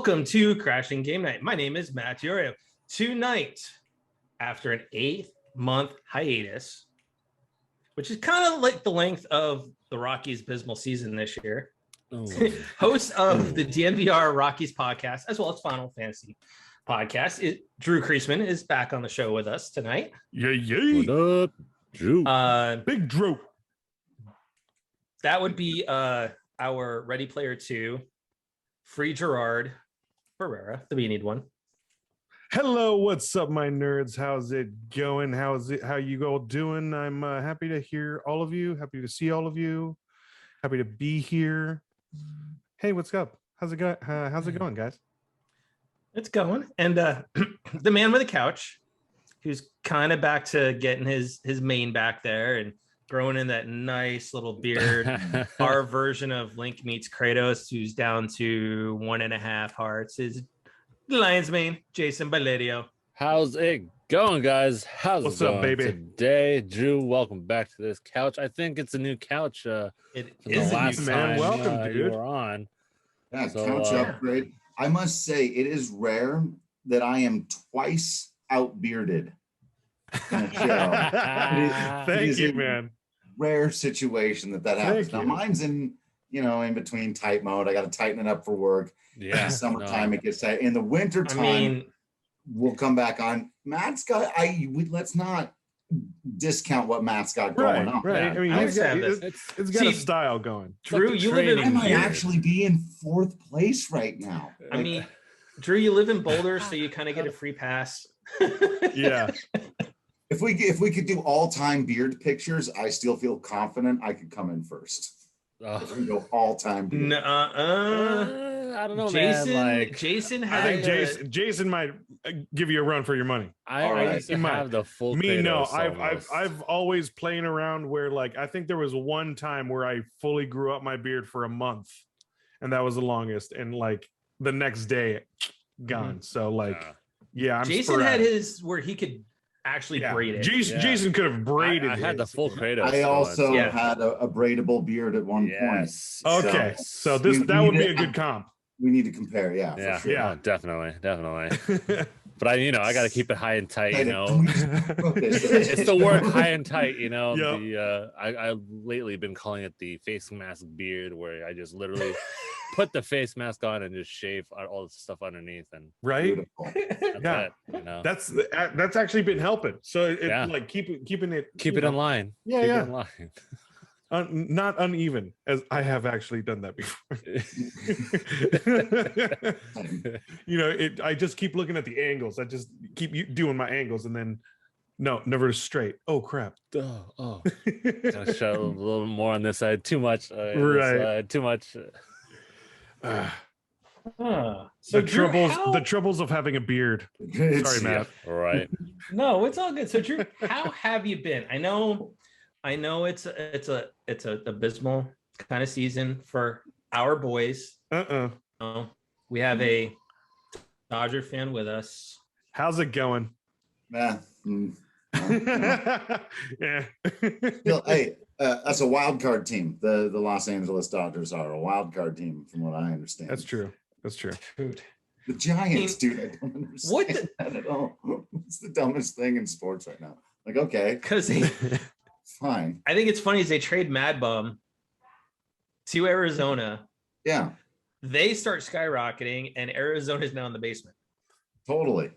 Welcome to Crashing Game Night. My name is Matt Yorio. Tonight, after an 8-month hiatus, which is kind of like the length of the Rockies' abysmal season this year, host of the DNVR Rockies podcast, as well as Final Fantasy podcast, Drew Creasman is back on the show with us tonight. What up, Drew? Big Drew. That would be our Ready Player 2, Free Gerard Barrera, the Beanied one. Hello, what's up, my nerds? How's it going? How you all doing? I'm happy to hear all of you. Happy to see all of you. Happy to be here. Hey, what's up? How's it going, guys? It's going. And the man with the couch, who's kind of back to getting his mane back there and growing in that nice little beard. Our version of Link meets Kratos, who's down to 1.5 hearts, is the Lion's Mane, Jason Valerio. How's it going, guys? What's up, baby? Today, Drew, welcome back to this couch. I think it's a new couch. It is a new man. Welcome, dude. You were on. Yeah, so, couch upgrade. I must say, it is rare that I am twice outbearded in a show. Thank you, man. Rare situation that happens. Now mine's in between tight mode. I got to tighten it up for work. Yeah. In the summertime it gets tight. In the winter time, we'll come back on. Matt's got. Let's not discount what Matt's got going on. Right. Yeah. I mean, it's got a style going. Drew, you live in. I might actually be in 4th place right now. I mean, Drew, you live in Boulder, so you kind of get a free pass. Yeah. If we could do all-time beard pictures, I still feel confident I could come in first. If we go all-time beard. I don't know, Jason, man. Like Jason I think Jason might give you a run for your money. I used to have the full. Me, no. I've always playing around where, like, I think there was one time where I fully grew up my beard for a month, and that was the longest. And like the next day, gone. Mm-hmm. So like, I'm Jason had his where he could actually braid it. Jason could have braided it. I had the full Kratos. I also had a braidable beard at one point. Okay, so that would be a good comp. We need to compare, for sure. Yeah, definitely. But I got to keep it high and tight. It's the word high and tight. Yep. I lately been calling it the face mask beard, where I just literally put the face mask on and just shave all the stuff underneath. And right, that's actually been helping. So like keeping it in line. Yeah, keep it in line. Not uneven, as I have actually done that before. I just keep looking at the angles. I just keep doing my angles, and then never straight. Oh crap! Oh. Gotta show a little more on this side. Too much. Right. Too much. So the troubles of having a beard. Sorry, Matt. Right. No, it's all good. So Drew, how have you been? I know it's a abysmal kind of season for our boys. We have a Dodger fan with us. How's it going? Yeah. Yeah. Hey, that's a wild card team. The Los Angeles Dodgers are a wild card team, from what I understand. That's true. Dude. The Giants, dude. I don't understand that at all. It's the dumbest thing in sports right now. Like, okay, because fine. I think it's funny is they trade Mad Bum to Arizona. Yeah. They start skyrocketing, and Arizona is now in the basement. Totally.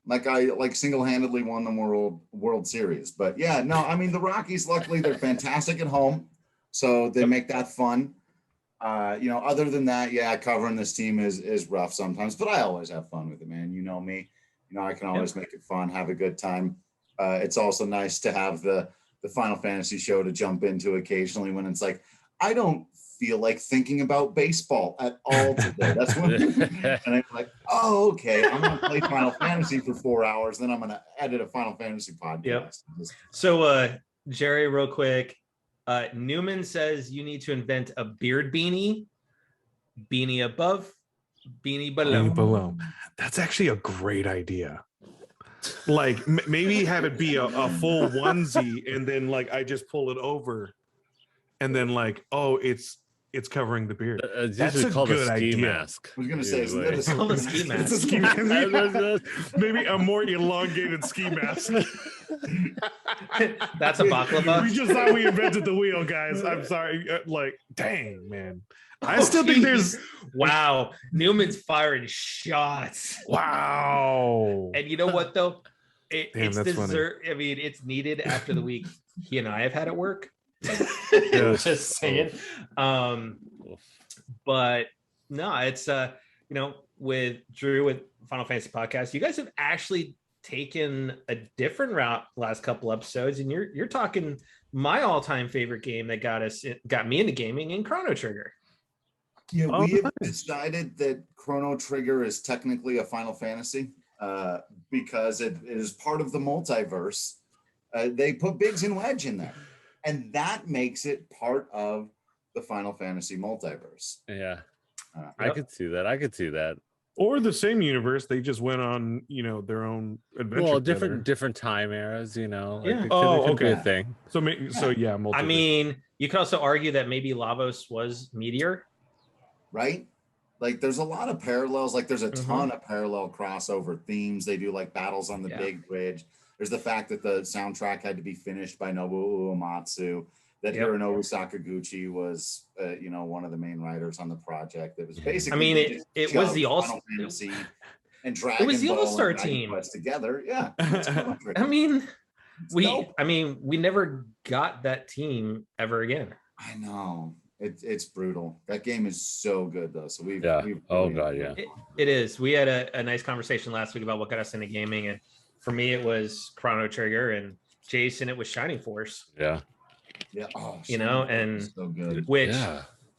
I single-handedly won the World Series. But yeah, no, I mean the Rockies, luckily they're fantastic at home. So they make that fun. Other than that, covering this team is rough sometimes, but I always have fun with it, man. You know me. I can always make it fun, have a good time. It's also nice to have the Final Fantasy show to jump into occasionally when it's like, I don't feel like thinking about baseball at all today. That's when and I'm like, oh, okay, I'm gonna play Final Fantasy for 4 hours, then I'm gonna edit a Final Fantasy podcast. Yep. So Jerry, real quick, Newman says you need to invent a beard beanie above, beanie below. That's actually a great idea. Like maybe have it be a full onesie, and then like I just pull it over, and then like, oh, it's it's covering the beard. It's That's usually a called a good ski idea. mask. I was gonna say, isn't that It's called a ski It's a mask. ski mask. Maybe a more elongated ski mask. That's a baklava. We just thought we invented the wheel, guys. I'm sorry. Like, dang, man. I still think there's wow. Newman's firing shots. wow. And you know what though? Damn, It's that's funny. dessert. I mean, it's needed after the week he and I have had at work. Just saying. But no, it's with Drew with Final Fantasy Podcast, you guys have actually taken a different route last couple episodes, and you're talking my all-time favorite game that got me into gaming in Chrono Trigger. Yeah, we have decided that Chrono Trigger is technically a Final Fantasy because it is part of the multiverse. They put Biggs and Wedge in there, and that makes it part of the Final Fantasy multiverse. Yeah, I could see that. Or the same universe, they just went on, their own adventure. Well, together. different time eras, Yeah. It could be a okay. thing. So yeah, multiverse. I mean, you could also argue that maybe Lavos was Meteor. Right? Like there's a lot of parallels. Like there's a ton of parallel crossover themes. They do like battles on the big bridge. There's the fact that the soundtrack had to be finished by Nobuo Uematsu. That Hironobu Sakaguchi was, one of the main writers on the project. It was basically. I mean, it was the Final Fantasy and Dragon it was the Ball All-Star and Dragon team Quest together. Yeah. I mean, dope. we never got that team ever again. I know. It's brutal. That game is so good though. So we've oh god, yeah. It is. We had a nice conversation last week about what got us into gaming, and for me it was Chrono Trigger, and Jason it was Shining Force. Yeah. Yeah. Oh, and so good. Which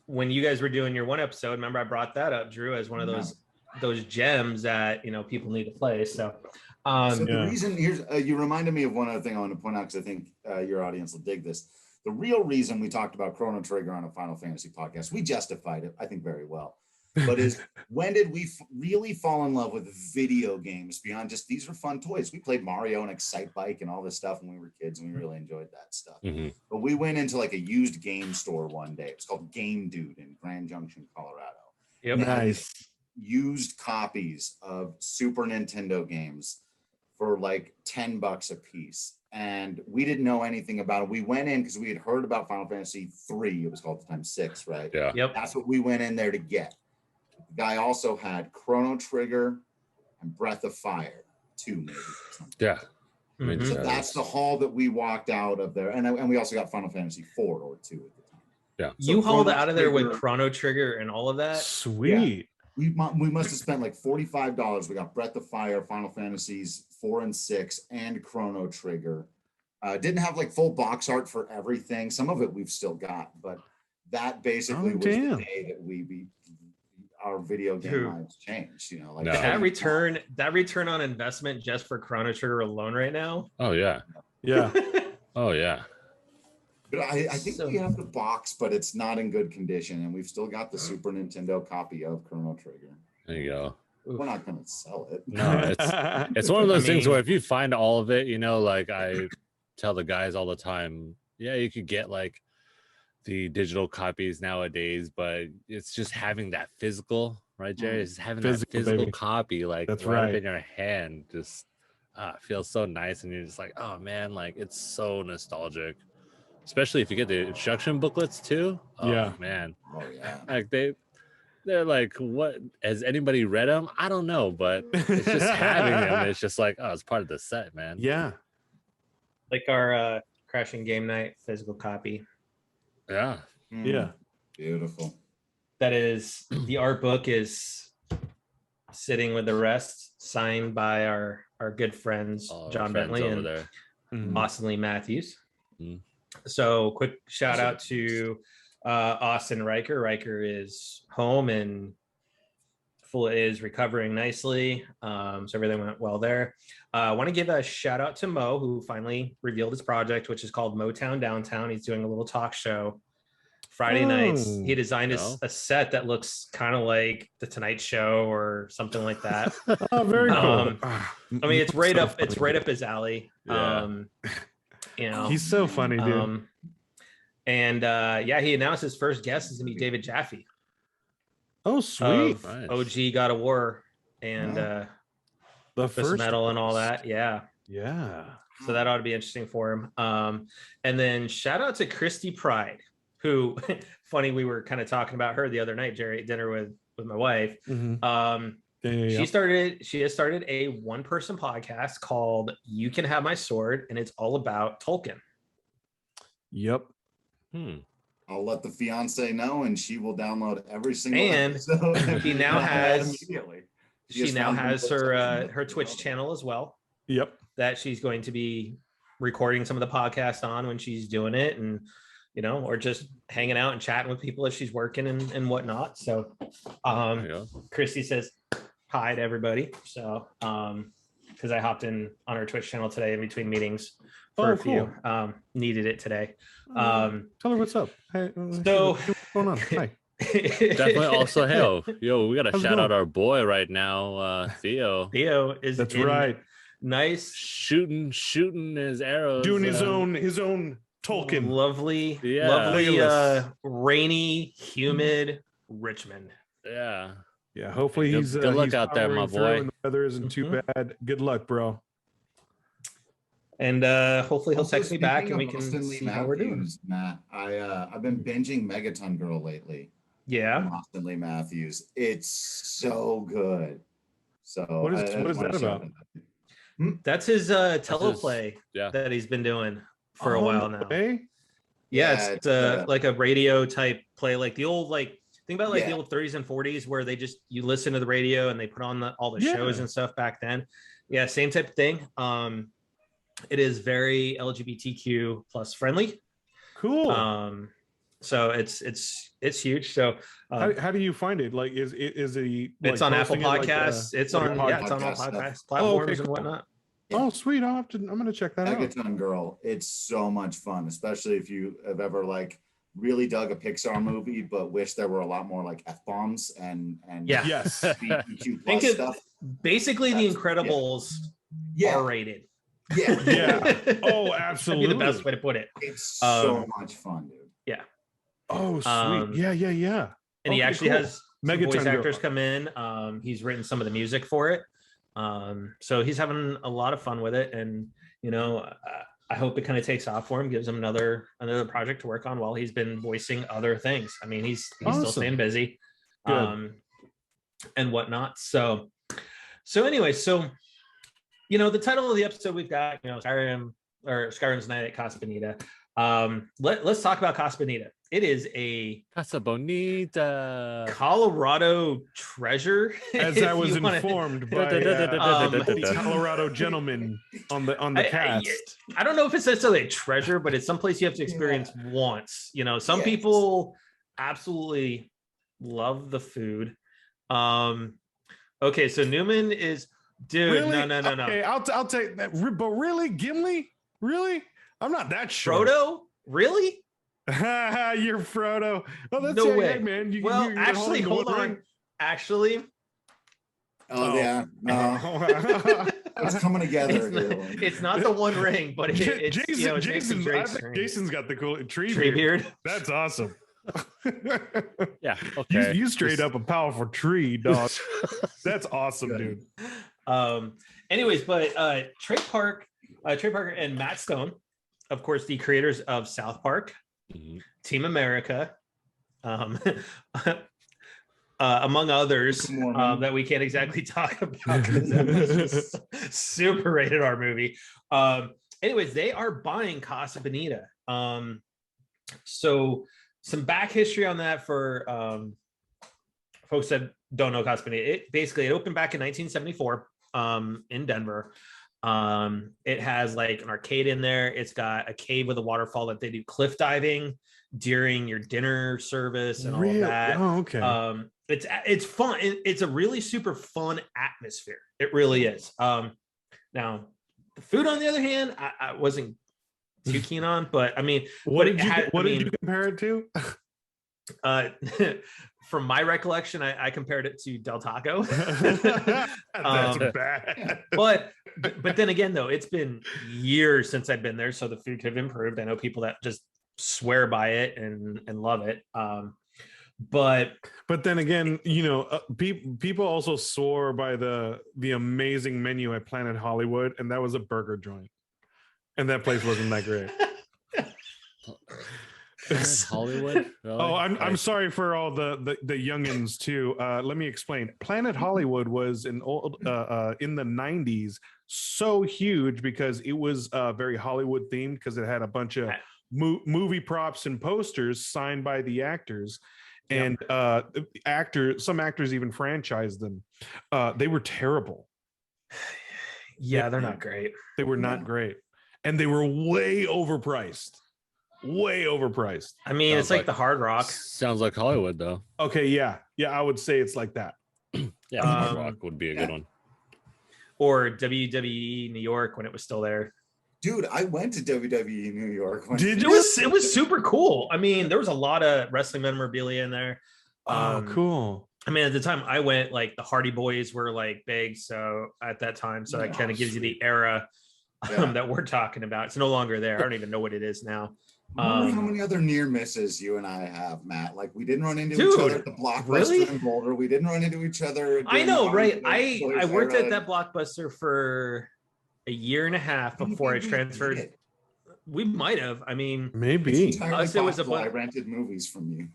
when you guys were doing your one episode, remember I brought that up, Drew, as one of those gems that people need to play. So the reason here's you reminded me of one other thing I want to point out, because I think your audience will dig this. The real reason we talked about Chrono Trigger on a Final Fantasy podcast, we justified it, I think, very well. But is when did we really fall in love with video games beyond just these are fun toys? We played Mario and Excite Bike and all this stuff when we were kids, and we really enjoyed that stuff. Mm-hmm. But we went into like a used game store one day. It was called Game Dude in Grand Junction, Colorado. Yep. Nice. Used copies of Super Nintendo games for like $10 a piece. And we didn't know anything about it. We went in because we had heard about Final Fantasy 3. It was called at the time 6, right? Yeah. Yep. That's what we went in there to get. The guy also had Chrono Trigger and Breath of Fire 2, maybe. Yeah. Mhm. So that's the haul that we walked out of there. And we also got Final Fantasy 4 or 2 at the time. Yeah. You So hauled Chrono out of there with Trigger- Chrono Trigger and all of that. Sweet. We must have spent like $45. We got Breath of Fire, Final Fantasies 4 and 6, and Chrono Trigger. Didn't have like full box art for everything. Some of it we've still got, but that basically was the day that our video game lives changed. That return on investment just for Chrono Trigger alone right now. Oh yeah. Yeah. Oh yeah. But I think we have the box, but it's not in good condition, and we've still got the Super Nintendo copy of Chrono Trigger. There you go. We're not going to sell it. No, it's one of those things where if you find all of it, like I tell the guys all the time, you could get like the digital copies nowadays, but it's just having that physical, right, Jerry? It's having that physical copy, like that's right right up in your hand, just feels so nice, and you're just like, oh man, like it's so nostalgic. Especially if you get the instruction booklets too. Oh man. Oh yeah. Like they're like, what, has anybody read them? I don't know, but it's just having them. It's just like, oh, it's part of the set, man. Yeah. Like our Crashing Game Night physical copy. Yeah. Yeah. Beautiful. That is, the art book is sitting with the rest, signed by our good friends, John Bentley and Austin Lee Matthews. Mm. So quick shout out to Austin Riker. Riker is home and is recovering nicely. So everything went well there. I want to give a shout out to Mo, who finally revealed his project, which is called Motown Downtown. He's doing a little talk show Friday nights. He designed a set that looks kind of like the Tonight Show or something like that. Oh, very cool. I mean, it's right up his alley. Yeah. He's so funny, dude. And he announced his first guest is gonna be David Jaffe. Oh, sweet. Nice. OG God of War and The First Metal and all that. Yeah. So that ought to be interesting for him. And then shout out to Christy Pride, who funny, we were kind of talking about her the other night, Jerry, at dinner with my wife. She has started a one-person podcast called You Can Have My Sword, and it's all about Tolkien. Yep. I'll let the fiance know, and she will download every single episode. She now has immediately. She now has her Twitch channel as well. Yep. That she's going to be recording some of the podcast on when she's doing it, and or just hanging out and chatting with people as she's working and whatnot. So Christy says hi to everybody. So because I hopped in on her Twitch channel today in between meetings for a few. Needed it today. Tell her what's up. Hey, so what's going on? Hi. Definitely also we gotta shout out our boy right now, Theo. Theo is right. Nice shooting his arrows, doing his own Tolkien. Lovely, rainy, humid Richmond. Yeah. Hopefully he's good luck he's out there, my boy. And the weather isn't too bad. Good luck, bro. And hopefully he'll text me back and we can see how we're doing. Matt, I've been binging Megaton Girl lately. Yeah, Austin Lee Matthews. It's so good. So what is that about? That's his teleplay that he's been doing for a while now. It's like a radio type play, like the old think about the old 30s and 40s where you listen to the radio and they put on all the shows and stuff back then. Yeah, same type of thing. It is very LGBTQ plus friendly. Cool. So it's huge. So how do you find it? Like is it it's on Apple Podcasts. It's on all podcast platforms and whatnot. Yeah. Oh, sweet. I'm gonna check that out. Megaton Girl. It's so much fun, especially if you have ever really dug a Pixar movie, but wish there were a lot more F-bombs and yes. Think of basically The Incredibles R-rated. Yeah. Oh, absolutely. That'd be the best way to put it. It's so much fun, dude. Yeah. Oh, sweet. Yeah. And he actually has voice actors come in. He's written some of the music for it. So he's having a lot of fun with it. And, I hope it kind of takes off for him, gives him another project to work on while he's been voicing other things. I mean, he's still staying busy and whatnot. So anyway, the title of the episode we've got, Skyrim's Night at Casa Bonita. Let's talk about Casa Bonita. It is a Casa Bonita Colorado treasure. As I was informed by the Colorado gentleman on the cast. I don't know if it's necessarily a treasure, but it's someplace you have to experience once. Some people absolutely love the food. Okay, so Newman is really? No. Okay, I'll take that. But really, Gimli? Really? I'm not that sure. Frodo? Really? You're Frodo. Oh, that's no way, man. You're actually, hold on. Ring. Actually. Yeah. No. It's coming together. It's not the One Ring, but it's Jason's got the cool tree beard. That's awesome. Yeah. Okay. You straight up a powerful tree, dog. That's awesome, dude. Anyways, but Trey Parker and Matt Stone, of course, the creators of South Park, Team America, among others that we can't exactly talk about because it's a super rated R movie. Anyways, they are buying Casa Bonita. So some back history on that for folks that don't know Casa Bonita. It opened back in 1974 in Denver. It has an arcade in there. It's got a cave with a waterfall that they do cliff diving during your dinner service and all of that. Oh, okay. It's fun. It's a really super fun atmosphere. It really is. Now the food, on the other hand, I wasn't too keen on, but I mean, what did you compare it to? From my recollection, I compared it to Del Taco. That's bad. But then again, though, it's been years since I've been there, so the food could have improved. I know people that just swear by it and love it. But then again, people also swore by the amazing menu at Planet Hollywood, and that was a burger joint, and that place wasn't that great. Planet Hollywood. Really? Oh, I'm sorry for all the youngins too. Let me explain. Planet Hollywood was an old in the 90s, so huge because it was very Hollywood themed, because it had a bunch of movie props and posters signed by the actors. And some actors even franchised them. They were terrible. Yeah, they're not great. They were not great, and they were way overpriced. Way overpriced. I mean, Sounds it's like the Hard Rock. Sounds like Hollywood, though. Okay, yeah, I would say it's like that. Yeah, Hard Rock would be a good one. Or WWE New York when it was still there. Dude, I went to WWE New York. Did you? It was super cool. I mean, there was a lot of wrestling memorabilia in there. Oh, cool. I mean, at the time I went, like the Hardy Boys were like big. So at that time, so that kind of gives you the era that we're talking about. It's no longer there. I don't even know what it is now. How many other near misses you and I have, Matt? Like, we didn't run into each other at the Blockbuster in Boulder. We didn't run into each other. I know, right? I worked at that Blockbuster for a year and a half before I transferred. We might have. I mean, maybe. It was I rented movies from you.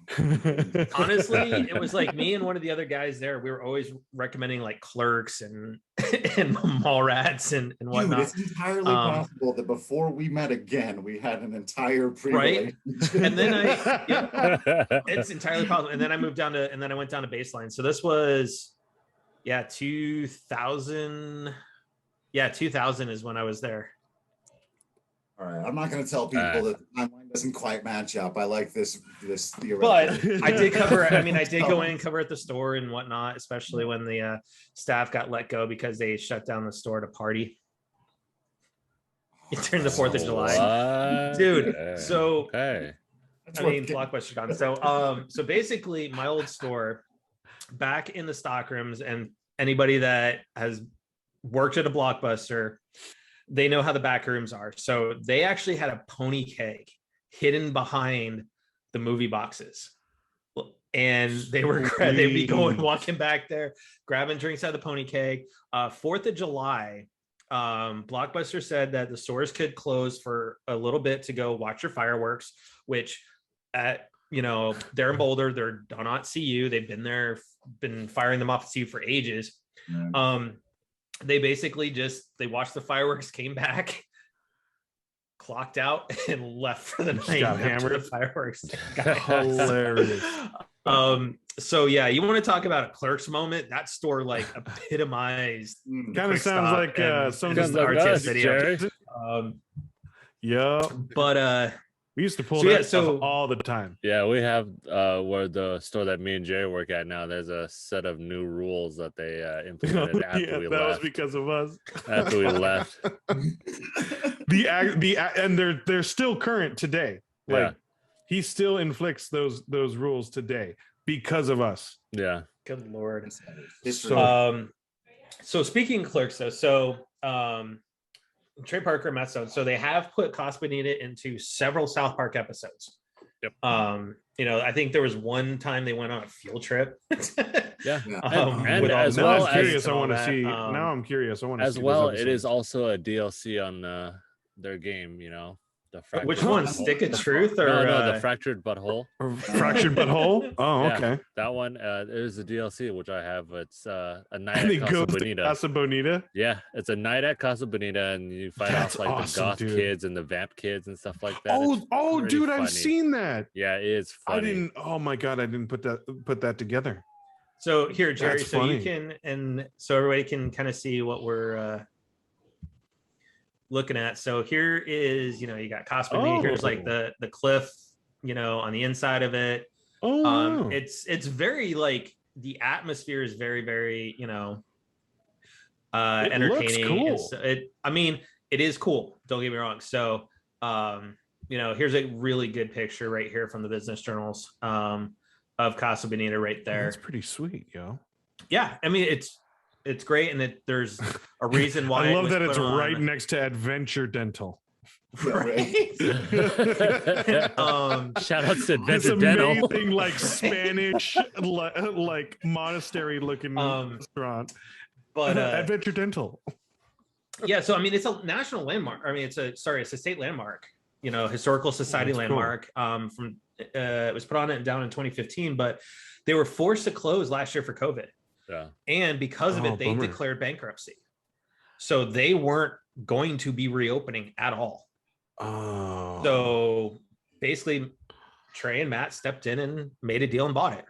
Honestly, it was like me and one of the other guys there. We were always recommending like Clerks and Mallrats and whatnot. Dude, it's entirely possible that before we met again, we had an entire right. And then it's entirely possible. And then I went down to Baseline. So this was 2000. Yeah, 2000 is when I was there. All right, I'm not going to tell people that the timeline doesn't quite match up. I like this theoretical. But I did cover. I mean, I did go in and cover at the store and whatnot, especially when the staff got let go because they shut down the store to party. It turned the 4th of July, dude. So I mean, Blockbuster gone. So basically, my old store back in the stockrooms, and anybody that has worked at a Blockbuster, they know how the back rooms are. So they actually had a pony keg hidden behind the movie boxes, and they'd be walking back there, grabbing drinks out of the pony keg. 4th of July, Blockbuster said that the stores could close for a little bit to go watch your fireworks, which they're in Boulder, they're done at CU. They've been firing them off at CU for ages. They basically they watched the fireworks, came back, clocked out, and left for the night. Got hammered. The fireworks. Hilarious. So yeah, you want to talk about a Clerks moment? That store like epitomized. Kind of sounds like some of the RTS video. Yeah, but we used to pull that stuff all the time. Yeah, we have where the store that me and Jerry work at now, there's a set of new rules that they implemented after we left. That was because of us. After we left. And they're still current today. Like he still inflicts those rules today because of us. Yeah. Good Lord. So speaking of Clerks though, Trey Parker and Matt Stone. So they have put Casa Bonita into several South Park episodes. Yep. I think there was one time they went on a field trip. And as now well I'm curious. as I want to see. Now I'm curious. I want to see. As well, it is also a DLC on their game. Which one? Stick of Truth or no, the Fractured Butthole? Or Fractured Butthole? Oh, yeah, okay. That one. There's a DLC which I have. It's a night and at Casa Bonita. Casa Bonita. Yeah, it's a night at Casa Bonita, and you fight off like awesome, the goth dude. kids and the vamp kids and stuff like that. Oh, dude, funny. I've seen that. Yeah, it is funny. I didn't. Oh my god, I didn't put that together. So here, Jerry, That's so funny. you can, and so everybody can kind of see what we're looking at. So here is, you got Casa Bonita. Here's like the cliff, on the inside of it. Oh, it's very like the atmosphere is very, very, entertaining. Looks cool. It is cool. Don't get me wrong. So, here's a really good picture right here from the business journals of Casa Bonita right there. That's pretty sweet, yo. Yeah, I mean it's great, and there's a reason why. I love that it's right next to Adventure Dental. Right? Shout out to This Adventure Dental. amazing, like Spanish, like monastery-looking restaurant. But Adventure Dental. yeah, so I mean, it's a national landmark. I mean, it's a state landmark. You know, historical society that's cool. landmark. From it was put on it down in 2015, but they were forced to close last year for COVID. Yeah, and because of it, they bummer. declared bankruptcy. So they weren't going to be reopening at all. Oh. So basically, Trey and Matt stepped in and made a deal and bought it.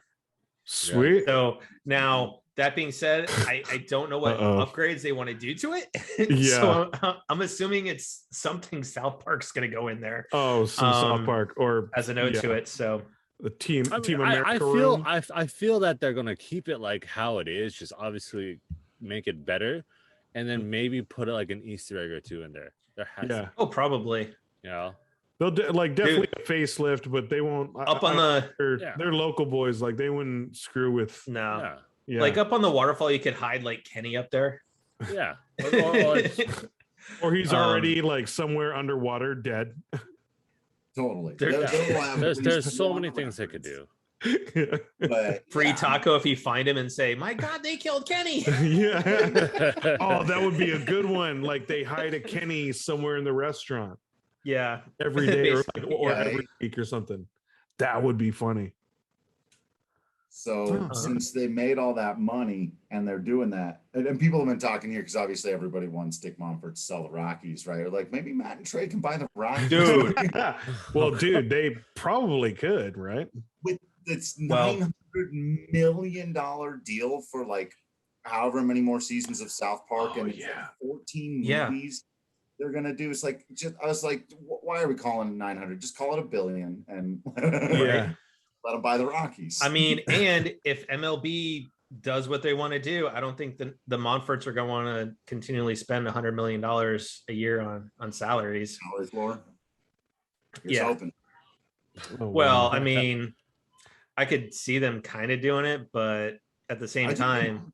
Sweet. So now, that being said, I don't know what upgrades they want to do to it. Yeah. So I'm assuming it's something South Park's going to go in there. Oh, some South Park or as a note to it. So the Team America. I feel that they're gonna keep it like how it is, just obviously make it better, and then maybe put like an Easter egg or two in there. There has to, oh, probably. you know. They'll definitely a facelift, but they won't they're local boys. Like they wouldn't screw with Yeah. Like up on the waterfall, you could hide like Kenny up there. Yeah. Or he's already like somewhere underwater dead. Totally. There's so many things they could do. But free taco if you find him and say, "My God, they killed Kenny." Yeah. Oh, that would be a good one. Like they hide a Kenny somewhere in the restaurant. Yeah. Every day or every week or something. That would be funny. So since they made all that money and they're doing that, and people have been talking here because obviously everybody wants Dick Mumford to sell the Rockies, right? Or like maybe Matt and Trey can buy the Rockies. Dude. Well, dude, they probably could, right? With this $900 million deal for like however many more seasons of South Park and 14 movies they're gonna do. It's like I was like, why are we calling it 900? Just call it $1 billion and let them buy the Rockies. I mean, and if MLB does what they want to do, I don't think the Monforts are going to want to continually spend $100 million a year on salaries. Open. Well, I mean, I could see them kind of doing it, but at the same time,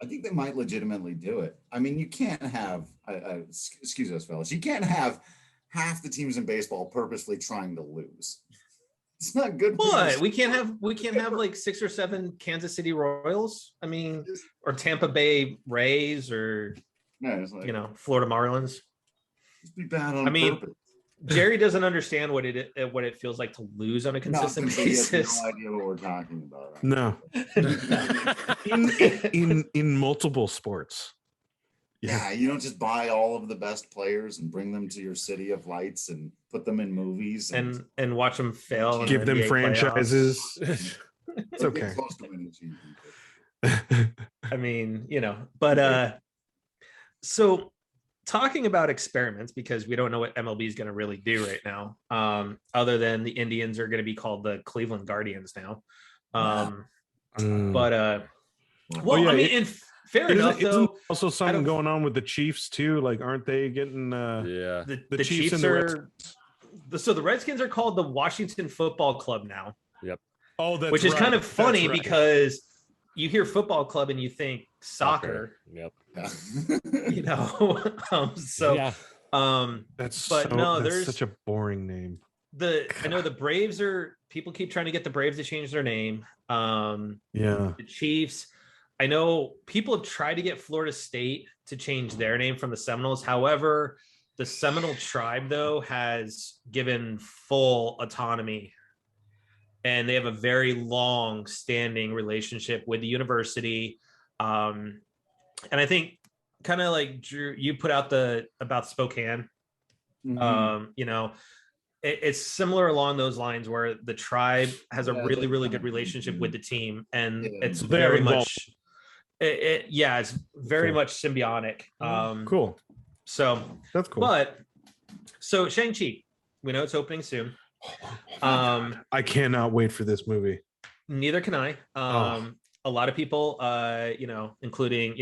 I think they might legitimately do it. I mean, you can't have, excuse us, fellas, you can't have half the teams in baseball purposely trying to lose. It's not good. But we can't have like 6 or 7 Kansas City Royals. I mean, or Tampa Bay Rays, or Florida Marlins. Just be bad on purpose. Jerry doesn't understand what it feels like to lose on a consistent basis. He has no idea what we're talking about. Right? No. in multiple sports. Yeah, you don't just buy all of the best players and bring them to your city of lights and put them in movies and watch them fail. Give them franchises. It's okay. Close to winning I mean, but so talking about experiments, because we don't know what MLB is going to really do right now, other than the Indians are going to be called the Cleveland Guardians now. But I mean, fair enough, though. Isn't also something going on with the Chiefs too? Like, aren't they getting the Chiefs are so the Redskins are called the Washington Football Club now. Yep. Oh, that's which is kind of funny because you hear football club and you think soccer. Yep. That's such a boring name. I know the Braves people keep trying to get the Braves to change their name. The Chiefs. I know people have tried to get Florida State to change their name from the Seminoles. However, the Seminole tribe, though, has given full autonomy, and they have a very long-standing relationship with the university. And I think kind of like Drew, you put out about Spokane. It's similar along those lines where the tribe has a really, really good relationship with the team, and it's very much. It's very much symbiotic. Cool. So that's cool. But so Shang-Chi, we know it's opening soon. I cannot wait for this movie. Neither can I. A lot of people, including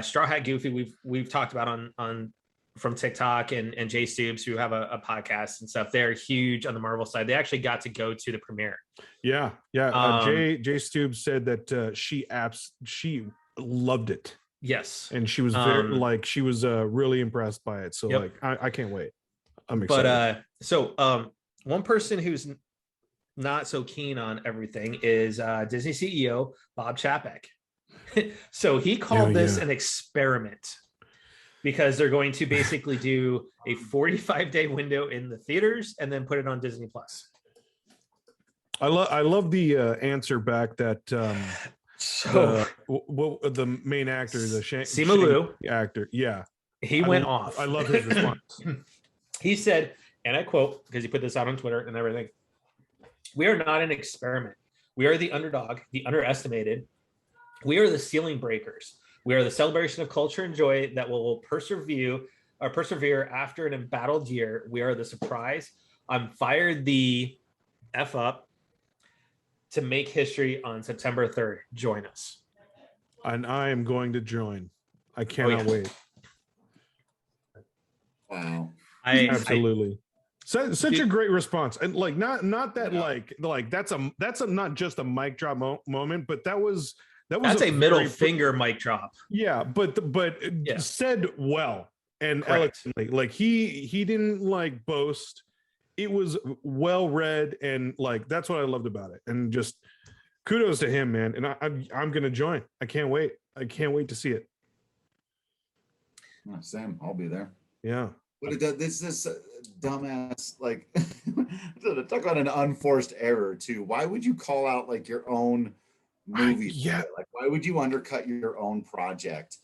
Straw Hat Goofy, we've talked about on from TikTok, and Jay Stoops, who have a podcast and stuff. They're huge on the Marvel side. They actually got to go to the premiere. Yeah. Jay Stoops said that she loved it. Yes, and she was very she was really impressed by it. So I can't wait. I'm excited. One person who's not so keen on everything is Disney CEO Bob Chapek. So he called this an experiment because they're going to basically do a 45-day window in the theaters and then put it on Disney Plus. I love the answer back that the main actor, the Simu Liu actor, he went off. I love his response. He said, and I quote, because he put this out on Twitter and everything, "We are not an experiment. We are the underdog, the underestimated. We are the ceiling breakers. We are the celebration of culture and joy that will persevere after an embattled year. We are the surprise. I'm fired the F up to make history on September 3rd. Join us." And I am going to join. I cannot wait. Wow. Absolutely. Such a great response. And like not that like that's a not just a mic drop moment, but that's a middle finger mic drop. Yeah, but said well and eloquently. Like he didn't like boast. It was well read, and like that's what I loved about it. And just kudos to him, man. And I'm gonna join. I can't wait. I can't wait to see it. Sam, I'll be there. Yeah. But this dumbass, like, talk about an unforced error too. Why would you call out like your own movie? Like, why would you undercut your own project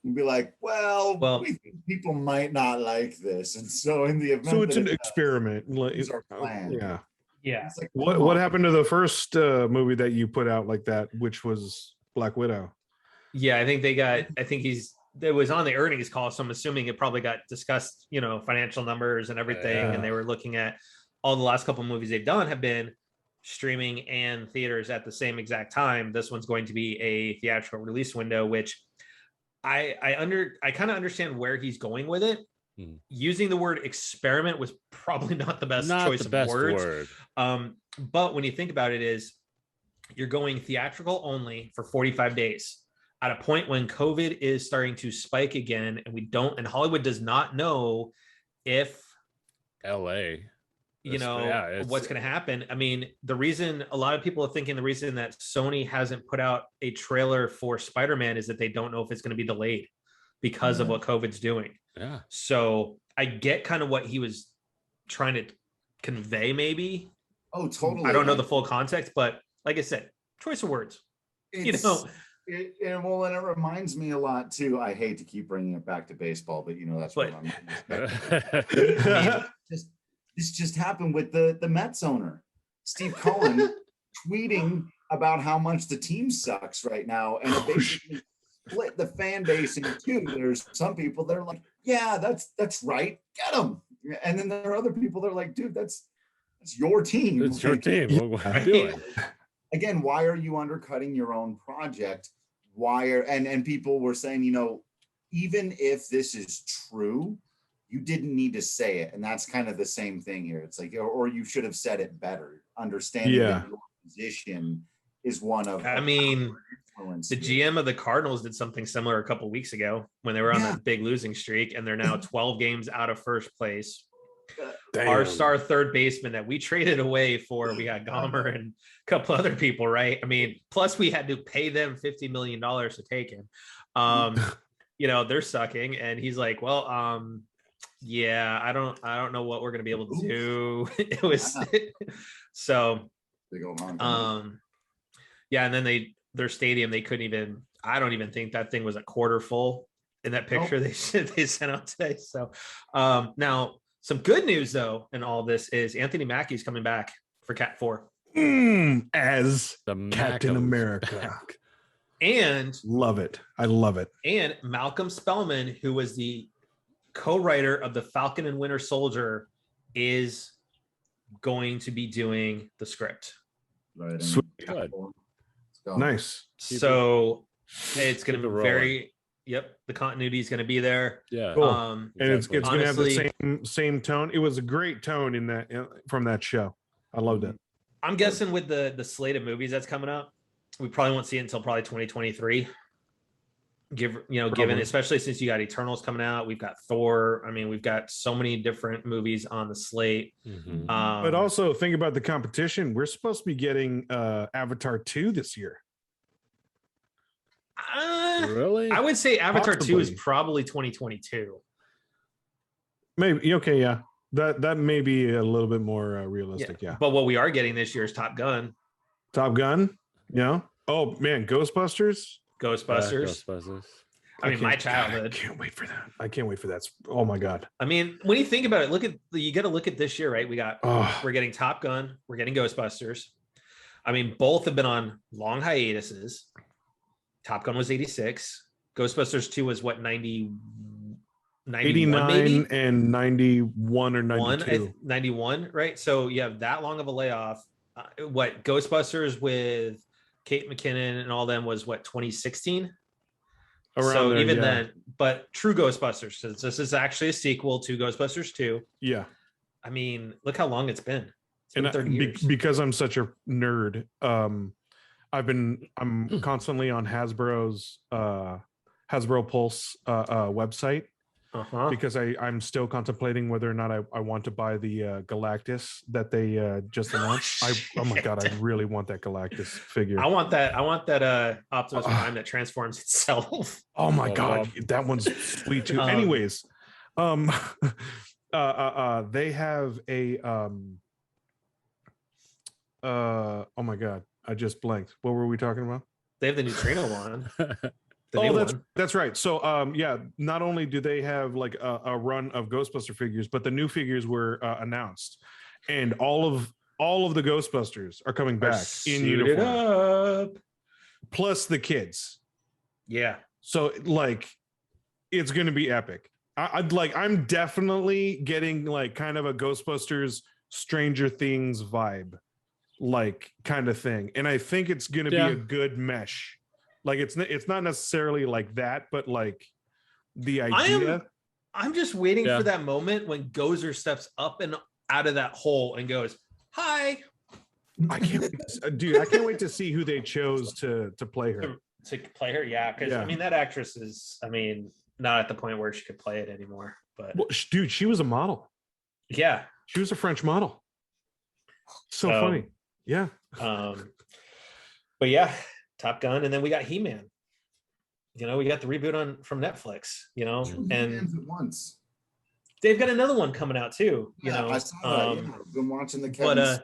and be like, well, we think people might not like this, and so in the event, so it's an experiment. It's our plan. Yeah. It's like, what happened to the first movie that you put out like that, which was Black Widow? Yeah, I think it was on the earnings call, so I'm assuming it probably got discussed, financial numbers and everything, and they were looking at all the last couple of movies they've done have been streaming and theaters at the same exact time. This one's going to be a theatrical release window, which I kind of understand where he's going with it. Using the word experiment was probably not the best choice of words. But when you think about it, you're going theatrical only for 45 days. At a point when COVID is starting to spike again, and Hollywood does not know if LA, what's going to happen. I mean, the reason a lot of people are thinking the reason that Sony hasn't put out a trailer for Spider-Man is that they don't know if it's going to be delayed because of what COVID's doing. Yeah. So I get kind of what he was trying to convey, maybe. Oh, totally. I don't know the full context, but like I said, choice of words. And it reminds me a lot too. I hate to keep bringing it back to baseball, but that's what I'm. This just happened with the Mets owner, Steve Cohen, tweeting about how much the team sucks right now, and it basically split the fan base in two. There's some people that are like, "Yeah, that's right, get them," and then there are other people that are like, "Dude, that's your team. It's your team. What are you doing?" Again, why are you undercutting your own project? And people were saying, even if this is true, you didn't need to say it. And that's kind of the same thing here. It's like, or you should have said it better. Understanding that your position is one of, the GM of the Cardinals did something similar a couple of weeks ago when they were on that big losing streak, and they're now 12 games out of first place. Damn. Our star third baseman that we traded away for, we got Gomer and a couple other people, right? I mean, plus we had to pay them $50 million to take him. They're sucking, and he's like, well, I don't know what we're gonna be able to do. It was so and then their stadium, they couldn't even, I don't even think that thing was a quarter full in that picture they sent out today. So now some good news though in all this is Anthony Mackie's coming back for Cat 4 as the Captain America back. And love it. I love it. And Malcolm Spellman, who was the co-writer of the Falcon and Winter Soldier, is going to be doing the script. Right. Good. Nice. So it's going to be very. Yep, the continuity is going to be there. Yeah, cool. And exactly. it's going to have the same tone. It was a great tone in that from that show. I loved it. I'm guessing with the slate of movies that's coming up, we probably won't see it until probably 2023. Given especially since you got Eternals coming out, we've got Thor. I mean, we've got so many different movies on the slate. Mhm. But also think about the competition. We're supposed to be getting Avatar 2 this year. Really? I would say Avatar 2 is Possibly. probably 2022. Maybe. Okay. Yeah. That may be a little bit more realistic. Yeah. But what we are getting this year is Top Gun, Top Gun. Yeah. Oh man, Ghostbusters. Ghostbusters. Ghostbusters. I mean, my childhood. I can't wait for that. I can't wait for that. Oh my god. I mean, when you think about it, you got to look at this year, right? We're getting Top Gun, we're getting Ghostbusters. I mean, both have been on long hiatuses. Top Gun was 86. Ghostbusters 2 was what, 89 maybe? And 91 or 92. 91, right? So you have that long of a layoff. What Ghostbusters with Kate McKinnon and all them was what, 2016? So there, even then, but true Ghostbusters, since this is actually a sequel to Ghostbusters 2. Yeah. I mean, look how long it's been. It's been And 30 years. Because I'm such a nerd, I'm constantly on Hasbro's Hasbro Pulse website. Because I'm still contemplating whether or not I want to buy the Galactus that they just announced. Oh my god, I really want that Galactus figure. I want that Optimus Prime that transforms itself. Oh my god, that one's sweet too. Anyways, they have a oh my god, I just blanked. What were we talking about? They have the neutrino one. That's right. So yeah, not only do they have like a run of Ghostbuster figures, but the new figures were announced, and all of the Ghostbusters are coming back in uniform, plus the kids. Yeah. So like, it's going to be epic. I'm definitely getting like kind of a Ghostbusters Stranger Things vibe, like kind of thing, and I think it's going to be a good mesh. Like it's not necessarily like that, but like the idea. I'm just waiting for that moment when Gozer steps up and out of that hole and goes, "Hi." I can't wait dude, I can't wait to see who they chose to play her. To play her, yeah, because I mean that actress is, I mean, not at the point where she could play it anymore. But dude, she was a model. Yeah, she was a French model. So funny, yeah. But yeah. Top Gun, and then we got He-Man. We got the reboot from Netflix. And at once. They've got another one coming out too. I saw that. I've been watching the Kevin.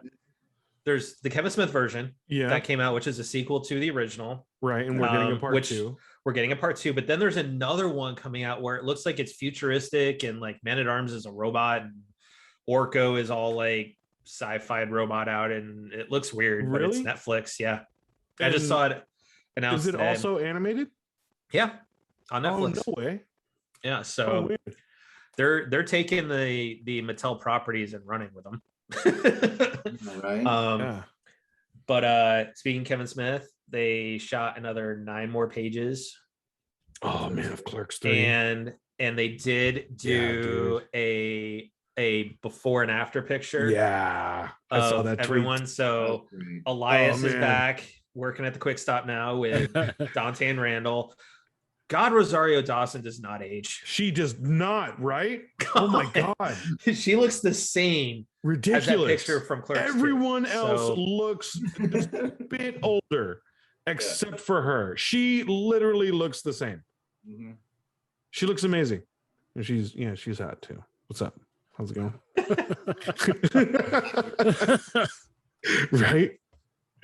There's the Kevin Smith version. that came out, which is a sequel to the original. Right, and we're getting a part 2. We're getting a part 2, but then there's another one coming out where it looks like it's futuristic and like Man at Arms is a robot and Orko is all like sci-fi robot out, and it looks weird. Really? But it's Netflix. Yeah. I just saw it announced. Is it also animated? Yeah, on Netflix. Oh, no way. Yeah, so they're taking the Mattel properties and running with them. Right. But speaking of Kevin Smith, they shot another 9 more pages. Oh man, of Clerks 3. And they did do a before and after picture. Yeah, I saw that everyone. tweet. So Elias is back working at the Quick Stop now with Dante and Randall. God, Rosario Dawson does not age. She does not, right? Oh my God. She looks the same. Ridiculous. As that picture from Clerks. Everyone else looks a bit older, except for her. She literally looks the same. Mm-hmm. She looks amazing. And she's hot too. What's up? How's it going? Right?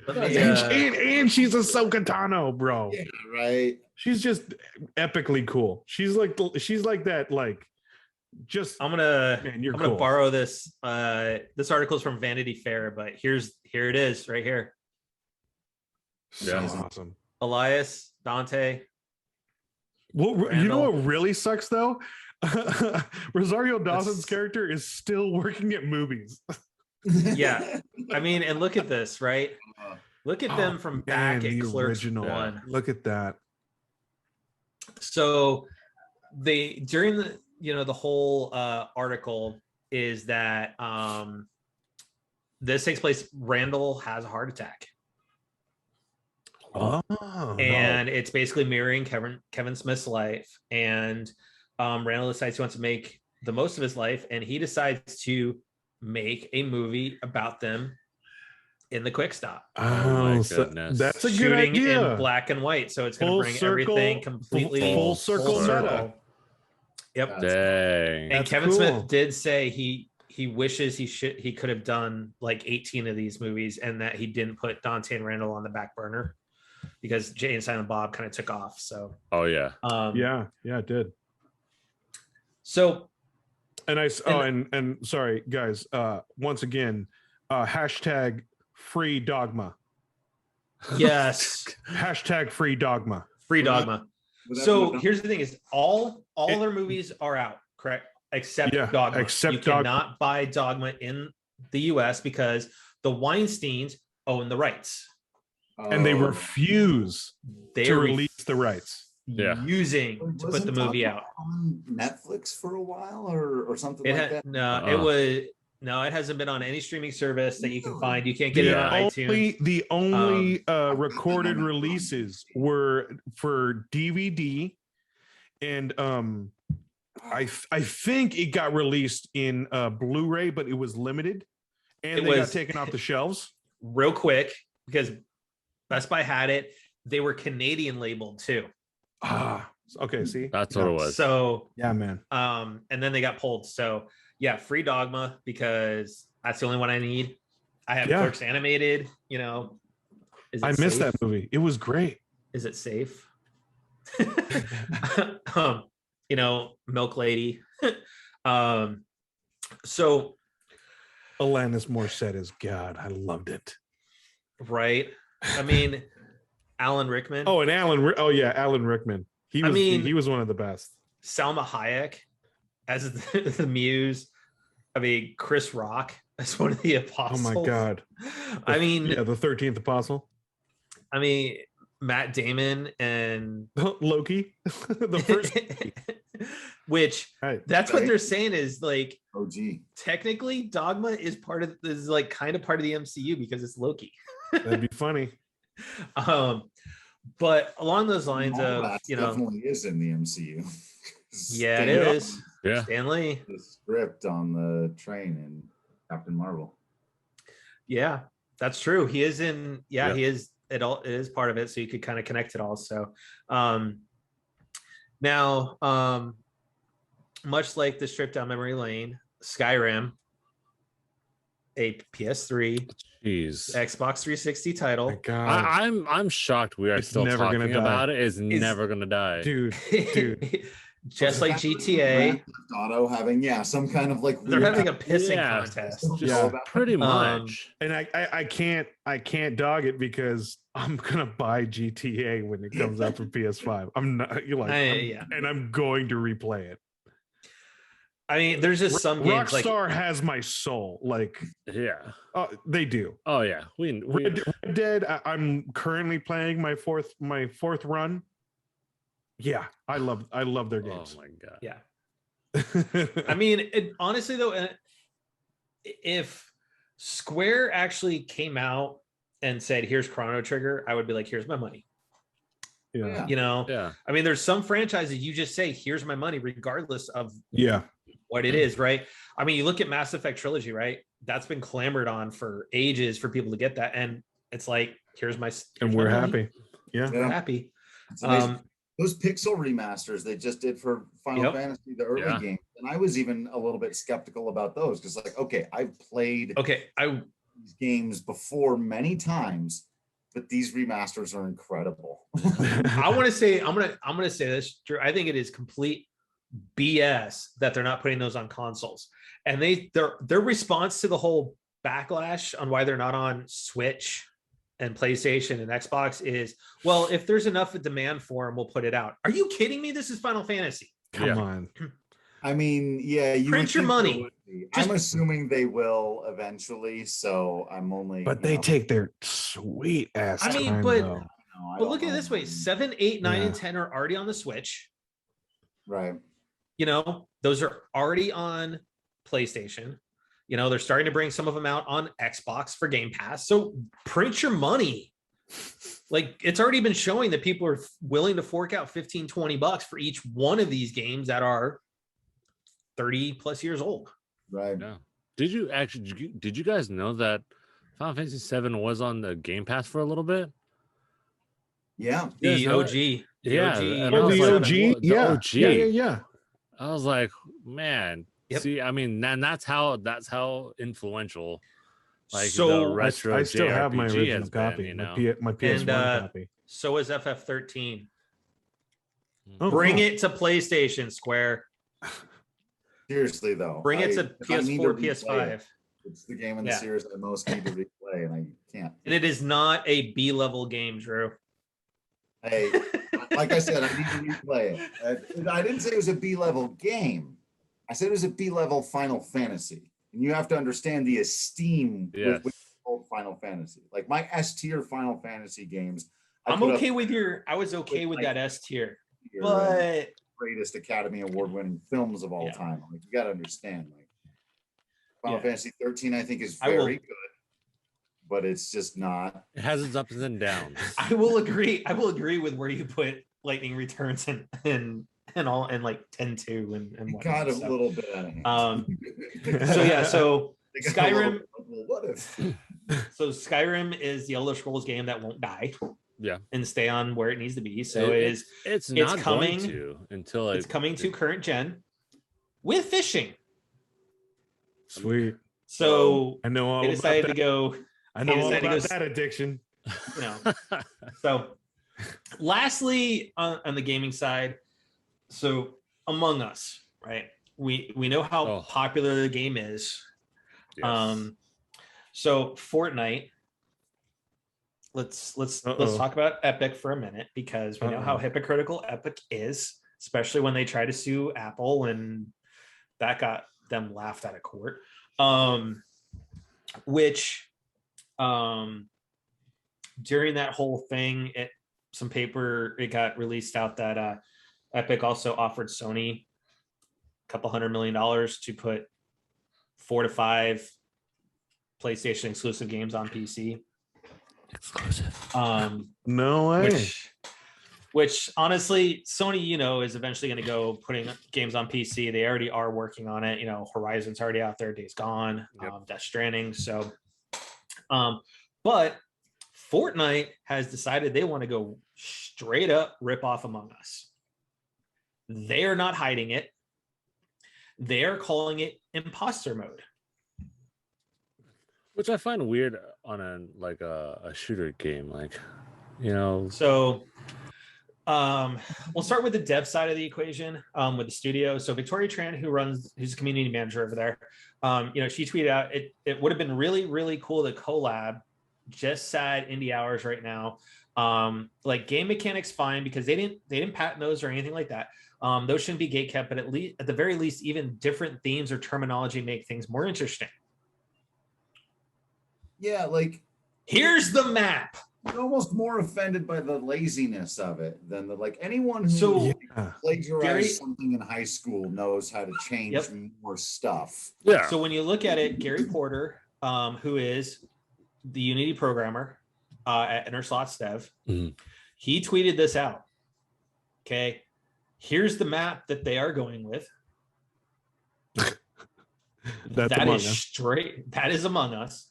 And she's Ahsoka Tano, bro. Yeah, right. She's just epically cool. She's like that. Like, just I'm gonna borrow this. This article is from Vanity Fair, but here it is right here. So awesome. Elias, Dante. Well, you know what really sucks though? Rosario Dawson's character is still working at movies. Yeah, I mean, and look at this, right? Look at them from back at Clerks 1. Look at that. So during the whole article is that this takes place. Randall has a heart attack. and it's basically mirroring Kevin Smith's life. And Randall decides he wants to make the most of his life, and he decides to make a movie about them in the quick stop. Oh, so that's a good Shooting idea. in black and white, so it's going to bring everything completely full circle meta. Yep. Dang. And That's Kevin cool. Smith did say he wishes he could have done like 18 of these movies, and that he didn't put Dante and Randall on the back burner because Jay and Silent Bob kind of took off. So yeah. Yeah, it did. So and sorry guys, once again, hashtag free dogma. Yes. Hashtag free dogma. Free dogma. So here's the thing: is all their movies are out, correct? Except Dogma. You cannot buy Dogma in the US because the Weinsteins own the rights. And they refuse to release the rights. Using to put the movie out on Netflix for a while or something like that. No, it hasn't been on any streaming service that you can find. You can't get it on iTunes. The only recorded releases were for DVD, and I think it got released in Blu-ray, but it was limited, and they got taken off the shelves real quick because Best Buy had it. They were Canadian labeled too. Okay, see, that's what it was. So yeah, man. And then they got pulled. So yeah, free Dogma because that's the only one I need. I have Clerks animated. You know, I missed that movie. It was great. Is it safe? You know, Milk Lady. So Alanis Morissette is God. I loved it. Right. I mean, Alan Rickman. Oh, and Alan Rickman. He was one of the best. Salma Hayek as the muse. I mean, Chris Rock as one of the apostles. Oh my God. The 13th apostle. I mean, Matt Damon and Loki. The first which that's what they're saying is like OG. Technically Dogma is kind of part of the MCU because it's Loki. That'd be funny. But along those lines definitely is in the MCU. Yeah, it is. Yeah. Stan Lee. The script on the train in Captain Marvel. Yeah, that's true. He is in. Yeah, he is. It is part of it, so you could kind of connect it all. So, now, much like the Strip Down Memory Lane, Skyrim, a PS3, Xbox 360 title. I'm shocked we are still talking about it. It's never gonna die, dude. Just like GTA. Auto having some kind of like they're having a pissing contest. Pretty much. And I can't dog it because I'm gonna buy GTA when it comes out for PS5. I'm not and I'm going to replay it. I mean, there's just some games Rockstar has my soul. Like, they do. Oh yeah, Red Dead. I'm currently playing my fourth run. Yeah, I love their games. Oh my God. Yeah. I mean, honestly though, if Square actually came out and said, "Here's Chrono Trigger," I would be like, "Here's my money." Yeah. You know. I mean, there's some franchises you just say, "Here's my money," regardless of what it is, right? I mean, you look at Mass Effect Trilogy, right? That's been clamored on for ages for people to get that, and it's like, here's my we're money. happy. Yeah, we're happy. Those pixel remasters they just did for Final Fantasy, the early game, and I was even a little bit skeptical about those because, like, I've played these games before many times, but these remasters are incredible. I want to say, I'm gonna say this, Drew. I think it is complete BS that they're not putting those on consoles, and their response to the whole backlash on why they're not on Switch and PlayStation and Xbox is, well, if there's enough demand for them, we'll put it out. Are you kidding me? This is Final Fantasy. Come on. I mean, you print your money. I'm assuming they will eventually, so I'm only. But they take their sweet ass. I mean, time, but look at it this way: 7, 8, 9, and 10 are already on the Switch. Right. You know, those are already on PlayStation. You know, they're starting to bring some of them out on Xbox for Game Pass. So print your money. Like, it's already been showing that people are willing to fork out $15-20 for each one of these games that are 30 plus years old. Right. Yeah. Did you guys know that Final Fantasy VII was on the Game Pass for a little bit? Yeah. The OG. Yeah. OG. Oh, the OG? The Yeah. OG. Yeah. I was like, man. Yep. See, I mean, that's how influential. Like So the retro I still have my JRPG original has copy, been, you know? my PS1 copy. So is FF13. Oh, Bring wow. it to PlayStation, Square. Seriously though, Bring it to I need to PS4, replay PS5. it. It's the game in the Yeah. series I most need to replay, and I can't. And it is not a B-level game, Drew. Hey, like I said, I need to replay it. I didn't say it was a B-level game. I said it was a B-level Final Fantasy, and you have to understand the esteem with which you hold Final Fantasy. Like my S tier Final Fantasy games. I was okay with that S tier, but greatest Academy Award winning films of all time. Like you got to understand, like Final Fantasy 13, I think is very good, but it's just not. It has its ups and downs. I will agree with where you put Lightning Returns and all, and like 10-2 and it got a little bit out of hand. So Skyrim. What if? So Skyrim is the Elder Scrolls game that won't die. Yeah, and stay on where it needs to be. So it's not coming going to until it's coming to current gen with fishing. Sweet. So I know all they decided about that. to go. I know all about that addiction. You know. So, lastly, on the gaming side, so Among Us, right? We know how popular the game is. Yes. So Fortnite. Let's talk about Epic for a minute, because we know how hypocritical Epic is, especially when they try to sue Apple, and that got them laughed out of court. Which during that whole thing, it got released out that Epic also offered Sony a couple $100 million to put 4 to 5 PlayStation exclusive games on PC. Exclusive. No way. Which honestly, Sony, is eventually going to go putting games on PC. They already are working on it. Horizon's already out there. Days Gone, Death Stranding. So, but Fortnite has decided they want to go straight up rip off Among Us. They are not hiding it. They are calling it imposter mode. Which I find weird on a shooter game, So we'll start with the dev side of the equation with the studio. So Victoria Tran, who's a community manager over there, she tweeted out it would have been really, really cool to collab. Just sad indie hours right now. Like game mechanics, fine, because they didn't patent those or anything like that. Those shouldn't be gatekept, but at the very least, even different themes or terminology make things more interesting. Yeah, like here's the map. You're almost more offended by the laziness of it than anyone who plagiarized something in high school knows how to change more stuff. Yeah. So when you look at it, Gary Porter, who is the Unity programmer at Interslots Dev, he tweeted this out. Okay, here's the map that they are going with. That is Among Us.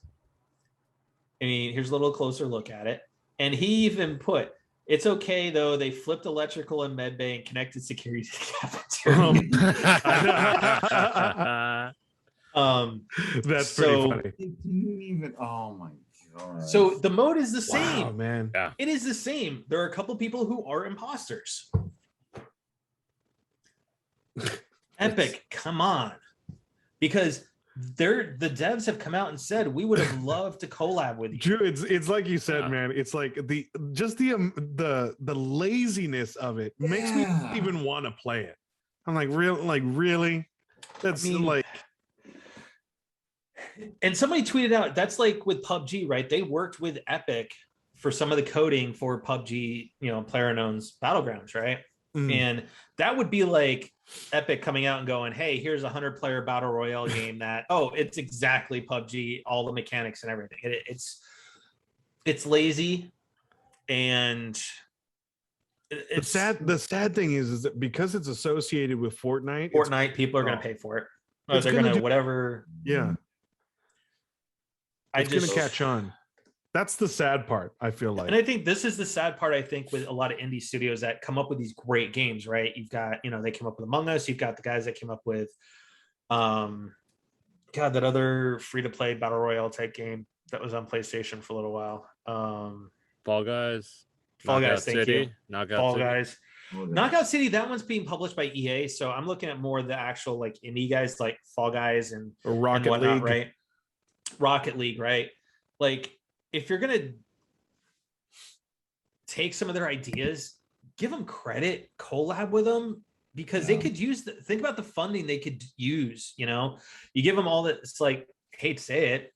I mean, here's a little closer look at it. And he even put, it's okay, though, they flipped electrical and medbay and connected security to the cafeteria. That's pretty funny. Oh, my God. So the mode is the same. Wow, man. Yeah. It is the same. There are a couple people who are imposters. Epic, come on. Because the devs have come out and said we would have loved to collab with you. Drew, it's like you said, man. It's like the laziness of it makes me even want to play it. I'm like, really? That's and somebody tweeted out that's like with PUBG, right? They worked with Epic for some of the coding for PUBG, PlayerUnknown's Battlegrounds, right? And that would be like Epic coming out and going, hey, here's a 100-player battle royale game that, it's exactly PUBG, all the mechanics and everything. It's lazy. And the sad thing is that because it's associated with Fortnite, people are going to pay for it. They're going to whatever. Yeah. It's going to catch on. That's the sad part, I feel like. And I think this is the sad part, I think, with a lot of indie studios that come up with these great games, right? You've got, they came up with Among Us. You've got the guys that came up with, that other free-to-play battle royale type game that was on PlayStation for a little while. Fall Guys. Thank you. Knockout City. Guys. Knockout City, that one's being published by EA, so I'm looking at more of the actual like indie guys like Fall Guys and Rocket League, right? Rocket League, right? Like, if you're gonna take some of their ideas, give them credit, collab with them, because they could use think about the funding they could use. You give them all that. It's like, hate to say it,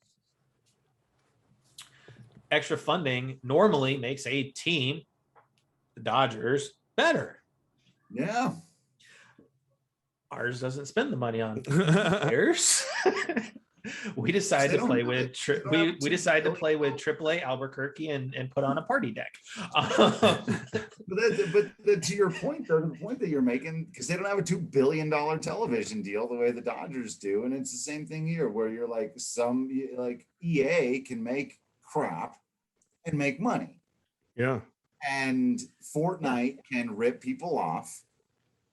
extra funding normally makes a team, the Dodgers, better. Yeah. Ours doesn't spend the money on players. We decided to play with we decided to play with AAA Albuquerque and put on a party deck. But to your point, though, the point that you're making, because they don't have a $2 billion television deal the way the Dodgers do, and it's the same thing here, where you're like EA can make crap and make money. Yeah. And Fortnite can rip people off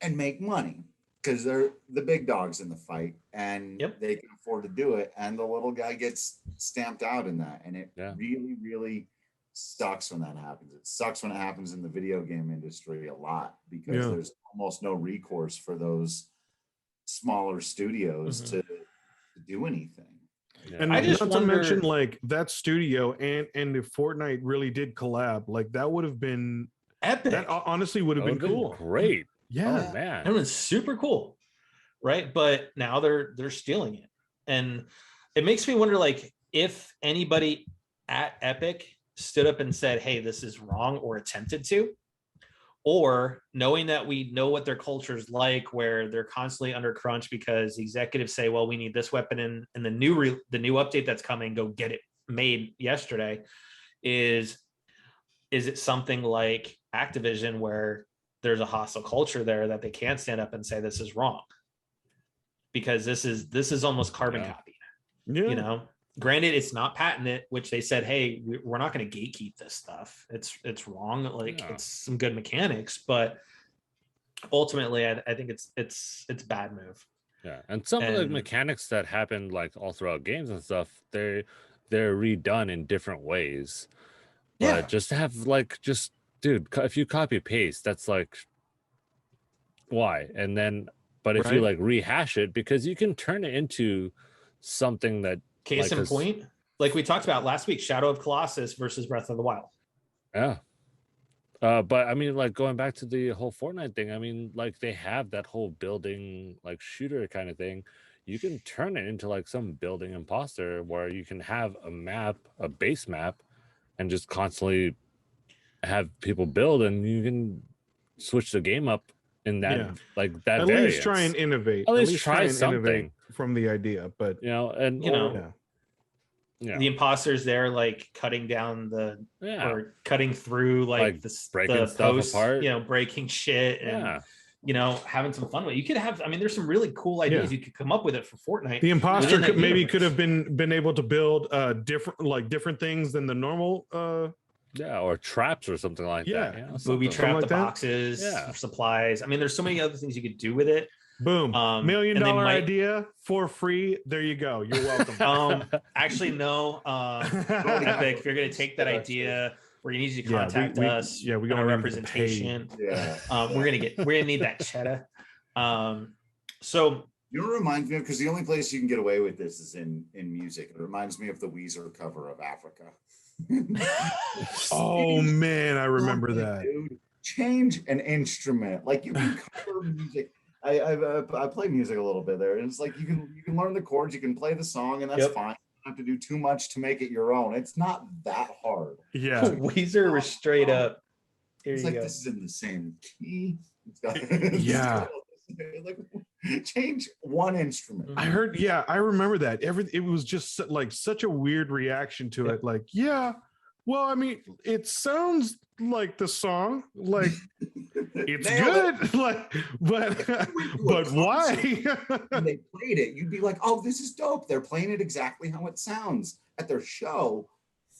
and make money because they're the big dogs in the fight, and they can afford to do it. And the little guy gets stamped out in that. And it really, really sucks when that happens. It sucks when it happens in the video game industry a lot, because there's almost no recourse for those smaller studios to do anything. Yeah. And I just not to mention, like, that studio and if Fortnite really did collab, like, that would have been epic. That honestly would have been cool. Great. Yeah. Oh, man. That was super cool. Right. But now they're stealing it. And it makes me wonder, like, if anybody at Epic stood up and said, hey, this is wrong, or attempted to, or knowing that we know what their culture is like, where they're constantly under crunch because executives say, well, we need this weapon in the new update that's coming, go get it made yesterday. Is it something like Activision, where there's a hostile culture there that they can't stand up and say this is wrong, because this is almost carbon copied? Granted, it's not patented, which they said, hey, we're not going to gatekeep this stuff. It's wrong. Like, it's some good mechanics, but ultimately I think it's bad move. Yeah. And some of the mechanics that happen, like, all throughout games and stuff, they're redone in different ways. But just to have, like, dude, if you copy paste, that's like, why? And then, but if you like rehash it, because you can turn it into something that, case in point, like we talked about last week, Shadow of Colossus versus Breath of the Wild. Yeah. But I mean, like, going back to the whole Fortnite thing, I mean, like, they have that whole building, like, shooter kind of thing. You can turn it into, like, some building imposter where you can have a map, a base map, and just constantly have people build, and you can switch the game up in that, like, that at variance. Least try and innovate. At least try something from the idea, but the imposters there, like, cutting down or cutting through like breaking the stuff post, apart, breaking shit, and having some fun with it. You could have, I mean, there's some really cool ideas you could come up with it for Fortnite. The imposter could have been able to build different things than the normal or traps or something like that. Booby trap the boxes, supplies. I mean, there's so many other things you could do with it. Boom. $1 million idea for free. There you go. You're welcome. Actually, no. Epic, if you're going to take that idea, we're going to need you to contact us. Yeah, we got a representation. We're going to need that cheddar. So, you know what it reminds me of? Because the only place you can get away with this is in music. It reminds me of the Weezer cover of Africa. Oh man, I remember that. Dude, change an instrument. Like, you can cover music. I play music a little bit there, and it's like you can learn the chords, you can play the song, and that's fine. You don't have to do too much to make it your own. It's not that hard. Yeah, Weezer was straight up. It's like, this is in the same key. It's got, like, change one instrument. I heard. Yeah, I remember that. It was just like such a weird reaction to it. Like, Well, I mean, it sounds like the song, like it's Nailed good, like, but why? When they played it, you'd be like, "Oh, this is dope." They're playing it exactly how it sounds at their show.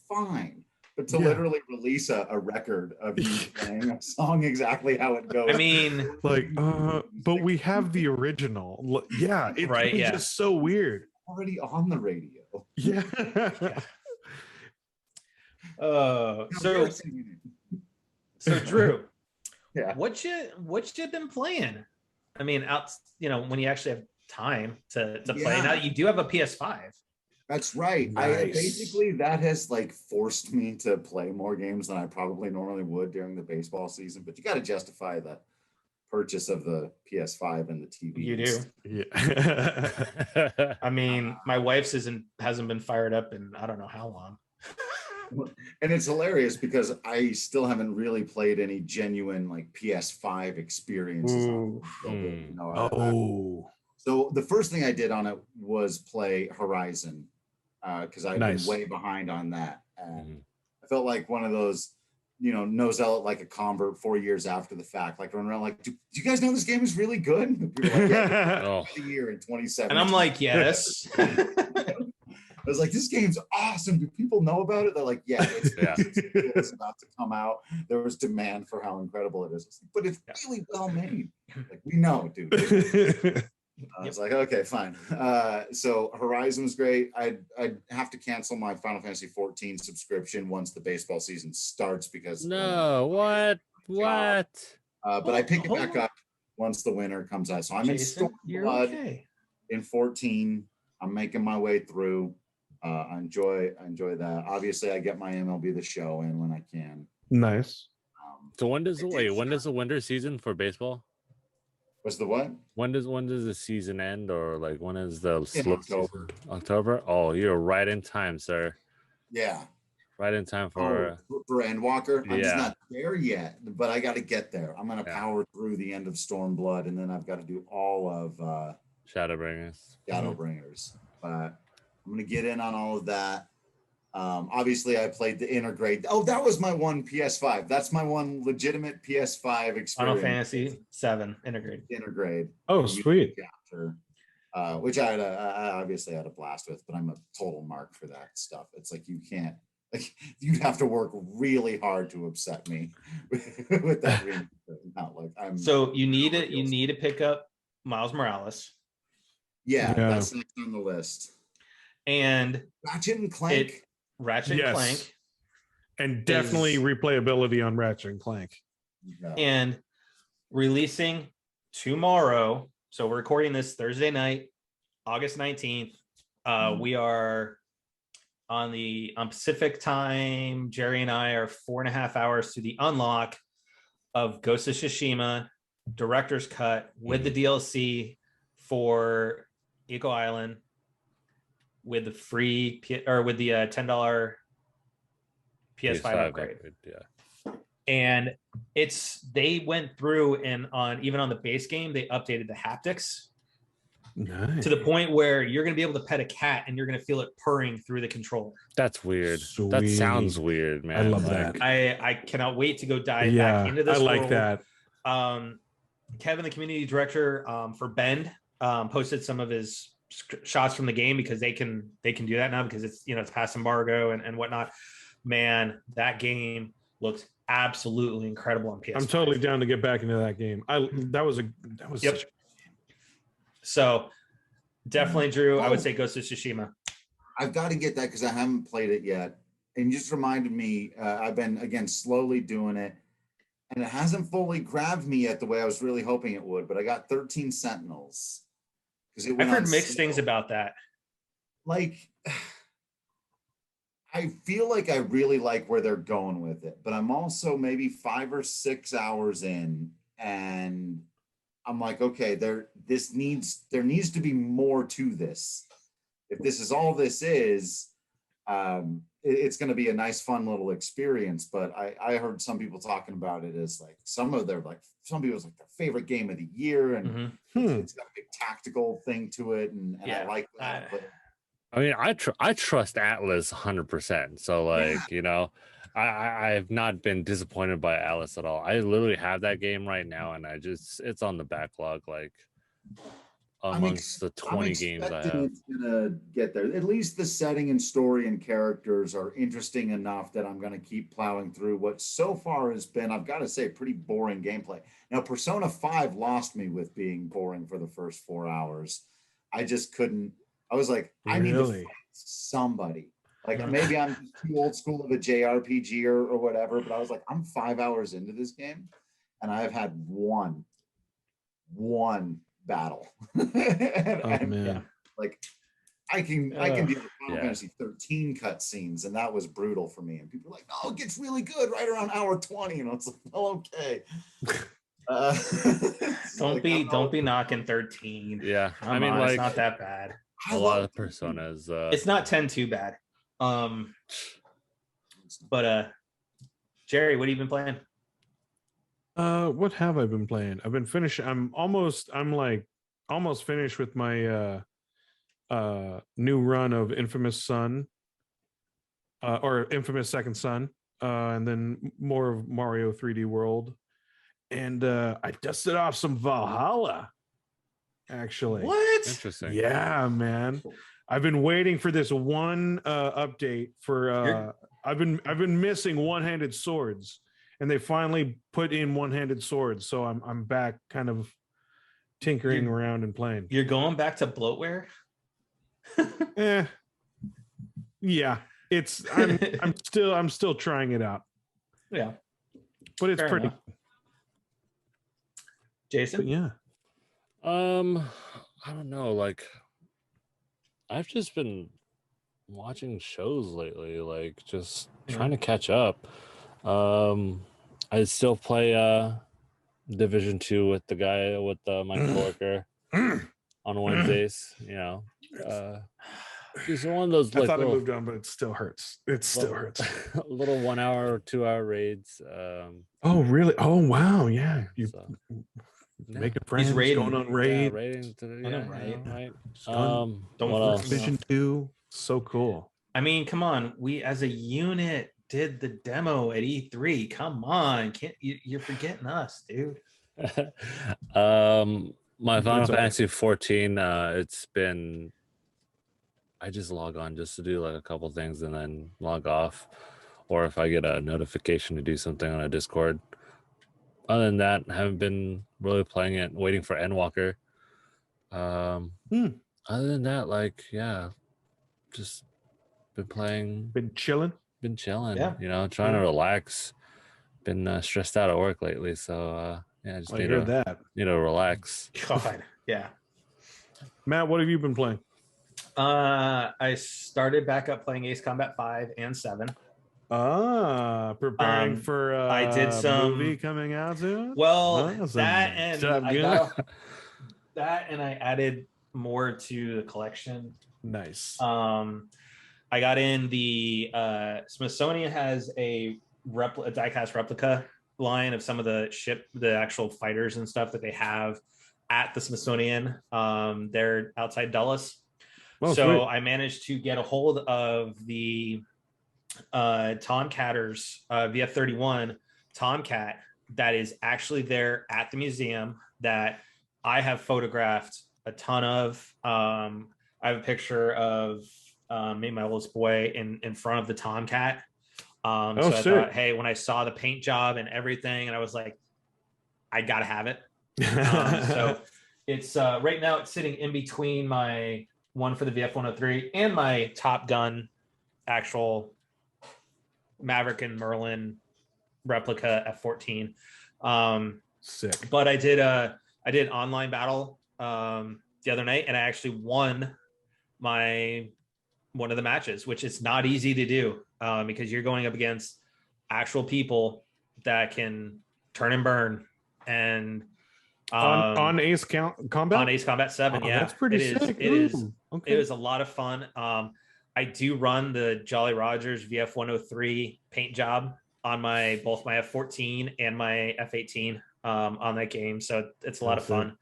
Fine, but to literally release a record of you playing a song exactly how it goes. I mean, like, but we have the original. Yeah, it was just so weird. Already on the radio. Yeah. So Drew, Yeah. what you been playing? I mean, when you actually have time to play. Now you do have a PS5. That's right. Nice. That has like forced me to play more games than I probably normally would during the baseball season. But you got to justify the purchase of the PS5 and the TV. You do. Yeah. I mean, my wife's hasn't been fired up in I don't know how long. And it's hilarious because I still haven't really played any genuine like PS5 experiences. So the first thing I did on it was play Horizon because I've been way behind on that. And I felt like one of those, no zealot like a convert 4 years after the fact, like running around like, do you guys know this game is really good? And people are like, the year in 2017. And I'm like, yes. I was like, this game's awesome. Do people know about it? They're like, it's about to come out. There was demand for how incredible it is. But it's really well made. Like, we know, dude. I was like, okay, fine. So Horizon was great. I'd have to cancel my Final Fantasy 14 subscription once the baseball season starts because what? But I pick it back up once the winter comes out. So I'm in Stormblood in 14. I'm making my way through. I enjoy that. Obviously, I get my MLB The Show in when I can. Nice. So when does the winter season for baseball? What's the what? When does the season end, or like when is the October? October? Oh, you're right in time, sir. Yeah. Right in time for Endwalker. I'm just not there yet, but I got to get there. I'm gonna power through the end of Stormblood, and then I've got to do all of Shadowbringers. But I'm gonna get in on all of that. Obviously, I played the Intergrade. Oh, that was my one PS5. That's my one legitimate PS5 experience. Final Fantasy 7 Intergrade. Oh, sweet. Chapter, which I obviously had a blast with, but I'm a total mark for that stuff. It's like you can't. Like, you'd have to work really hard to upset me with that. Not like I'm. So you need to pick up Miles Morales. Yeah, that's next on the list. And Ratchet and Clank. Clank. And definitely replayability on Ratchet and Clank. Yeah. And releasing tomorrow. So we're recording this Thursday night, August 19th. We are on Pacific time. Jerry and I are 4.5 hours to the unlock of Ghost of Tsushima Director's Cut with the DLC for Eco Island, with the free with the $10 PS5 upgrade. And they went through and even on the base game, they updated the haptics to the point where you're going to be able to pet a cat and you're going to feel it purring through the controller. That's weird. Sweet. That sounds weird, man. I love that. I cannot wait to go dive back into this. I like that. Kevin, the community director for Bend, posted some of his shots from the game because they can do that now because it's it's past embargo and whatnot. Man, that game looks absolutely incredible on PS5. I'm totally down to get back into that game. That was such a... So definitely, Drew, I would say Ghost of Tsushima. I've got to get that because I haven't played it yet. And you just reminded me, I've been again slowly doing it, and it hasn't fully grabbed me yet the way I was really hoping it would. But I got 13 Sentinels. I've heard mixed things about that. Like, I feel like I really like where they're going with it, but I'm also maybe 5 or 6 hours in, and I'm like, okay, there needs to be more to this. If this is all this is, it's going to be a nice, fun little experience. But I heard some people talking about it as like some people's like their favorite game of the year, and it's got a big tactical thing to it, and I like that. But I mean, I trust Atlas 100%. So like, I have not been disappointed by Alice at all. I literally have that game right now, and it's on the backlog, like amongst the 20 games I have. It's gonna get there. At least the setting and story and characters are interesting enough that I'm gonna keep plowing through what so far has been, I've got to say, pretty boring gameplay. Now, Persona 5 lost me with being boring for the first 4 hours. I just couldn't. I was like, I need to fight somebody. Like maybe I'm just too old school of a JRPG or whatever, but I was like, I'm 5 hours into this game, and I've had one battle. Man. Like I can deal with Final Fantasy 13 cutscenes, and that was brutal for me. And people are like, "No, it gets really good right around hour 20," and I was like, "Oh, okay." Don't be knocking 13. Yeah, I mean, like, it's not that bad. A lot of personas. It's not 10 too bad. But Jerry, what have you been playing? What have I been playing? I've been finished. I'm almost finished with my new run of Infamous Son, or Infamous Second Son, and then more of Mario 3D World. And I dusted off some Valhalla. Actually, what? Interesting. Yeah, man. I've been waiting for this one update for. I've been missing one-handed swords, and they finally put in one-handed swords. So I'm back, kind of tinkering around and playing. You're going back to bloatware? Yeah. I'm still trying it out. Yeah. But it's pretty enough. Jason? But yeah. I don't know, like I've just been watching shows lately, like just trying to catch up. I still play Division 2 with the guy with my coworker on Wednesdays, you know. Just one of those. I like thought little, I moved on, but it still hurts. It still hurts. Little 1 hour or 2 hour raids. Oh really? Oh wow! Yeah, you making friends, going on raid. Yeah, raiding right. Don't Division 2. So cool. I mean, come on. We as a unit did the demo at E3. Come on, you're forgetting us, dude. My Final Fantasy 14. It's been. I just log on just to do like a couple things and then log off, or if I get a notification to do something on a Discord. Other than that, I haven't been really playing it. Waiting for Endwalker. Other than that, like just been playing. Been chilling. Yeah. You know, trying to relax. Been stressed out at work lately, so just need to relax. God, yeah. Matt, what have you been playing? I started back up playing Ace Combat 5 and 7. Preparing for I did some movie coming out soon. Well, that and I added more to the collection. Nice. I got in the Smithsonian has a diecast replica line of some of the actual fighters and stuff that they have at the Smithsonian. They're outside Dulles. Oh, so sweet. I managed to get a hold of the Tomcatter's VF-31 Tomcat that is actually there at the museum that I have photographed a ton of. I have a picture of me and my oldest boy in front of the Tomcat. So I thought, hey, when I saw the paint job and everything, and I was like, I gotta have it. So it's right now it's sitting in between my one for the VF-103 and my Top Gun actual Maverick and Merlin replica F-14. Sick. But I did an online battle the other night, and I actually won one of the matches, which is not easy to do because you're going up against actual people that can turn and burn. And on Ace Combat? On Ace Combat 7, yeah. That's pretty sick. It was a lot of fun. I do run the Jolly Rogers VF-103 paint job on both my F-14 and my F-18 on that game, so it's a lot of fun.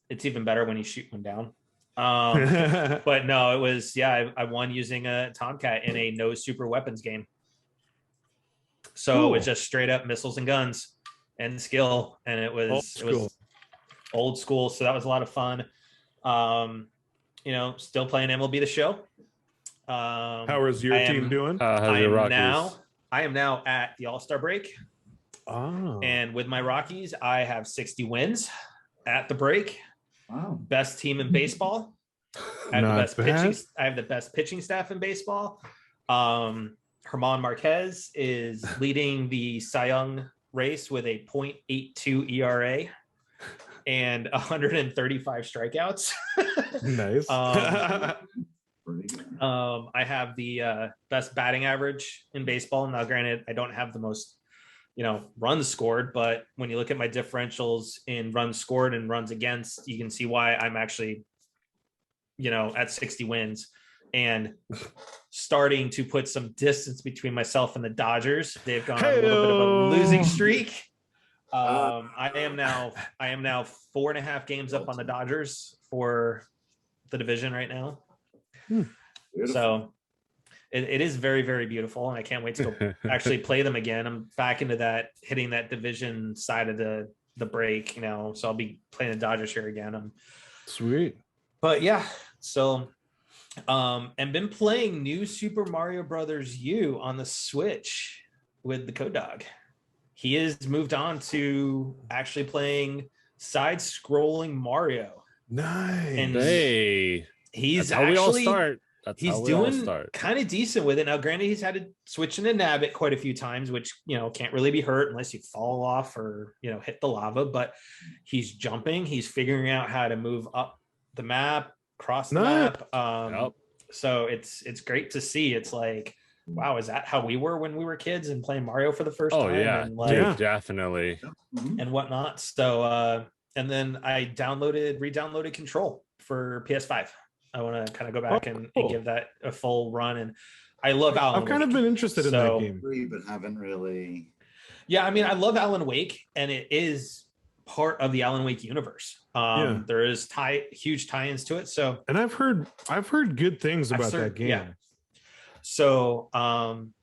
It's even better when you shoot one down. But no, it was I won using a Tomcat in a no super weapons game. So it was just straight up missiles and guns and skill, and it was old school. So that was a lot of fun. Still playing MLB The Show. How is your team doing? How's your Rockies? I am now at the All-Star break. Oh. And with my Rockies, I have 60 wins at the break. Wow. Best team in baseball. I have the best pitching staff in baseball. Herman Marquez is leading the Cy Young race with a .82 ERA and 135 strikeouts. Nice. I have the best batting average in baseball. Now, granted, I don't have the most, runs scored, but when you look at my differentials in runs scored and runs against, you can see why I'm actually, at 60 wins and starting to put some distance between myself and the Dodgers. They've gone on a little bit of a losing streak. I am now 4.5 games up on the Dodgers for the division right now. So it is very, very beautiful, and I can't wait to go actually play them again. I'm back into that, hitting that division side of the break, so I'll be playing the Dodgers here again. Sweet. But yeah, so and been playing New Super Mario Brothers U on the Switch with the Code Dog. He has moved on to actually playing side-scrolling Mario. Nice. And that's how we all start. He's doing kind of decent with it. Now, granted, he's had to switch into Nabbit quite a few times, which, can't really be hurt unless you fall off or, hit the lava. But he's jumping. He's figuring out how to move up the map, across the map. So it's great to see. It's like, wow, is that how we were when we were kids and playing Mario for the first time? Yeah, and definitely. And whatnot. So, and then I re-downloaded Control for PS5. I want to kind of go back and give that a full run. And I love Alan I've kind of been interested in that game. But haven't really. Yeah, I mean, I love Alan Wake, and it is part of the Alan Wake universe. There is huge tie-ins to it. So, and I've heard good things about that game. Yeah. So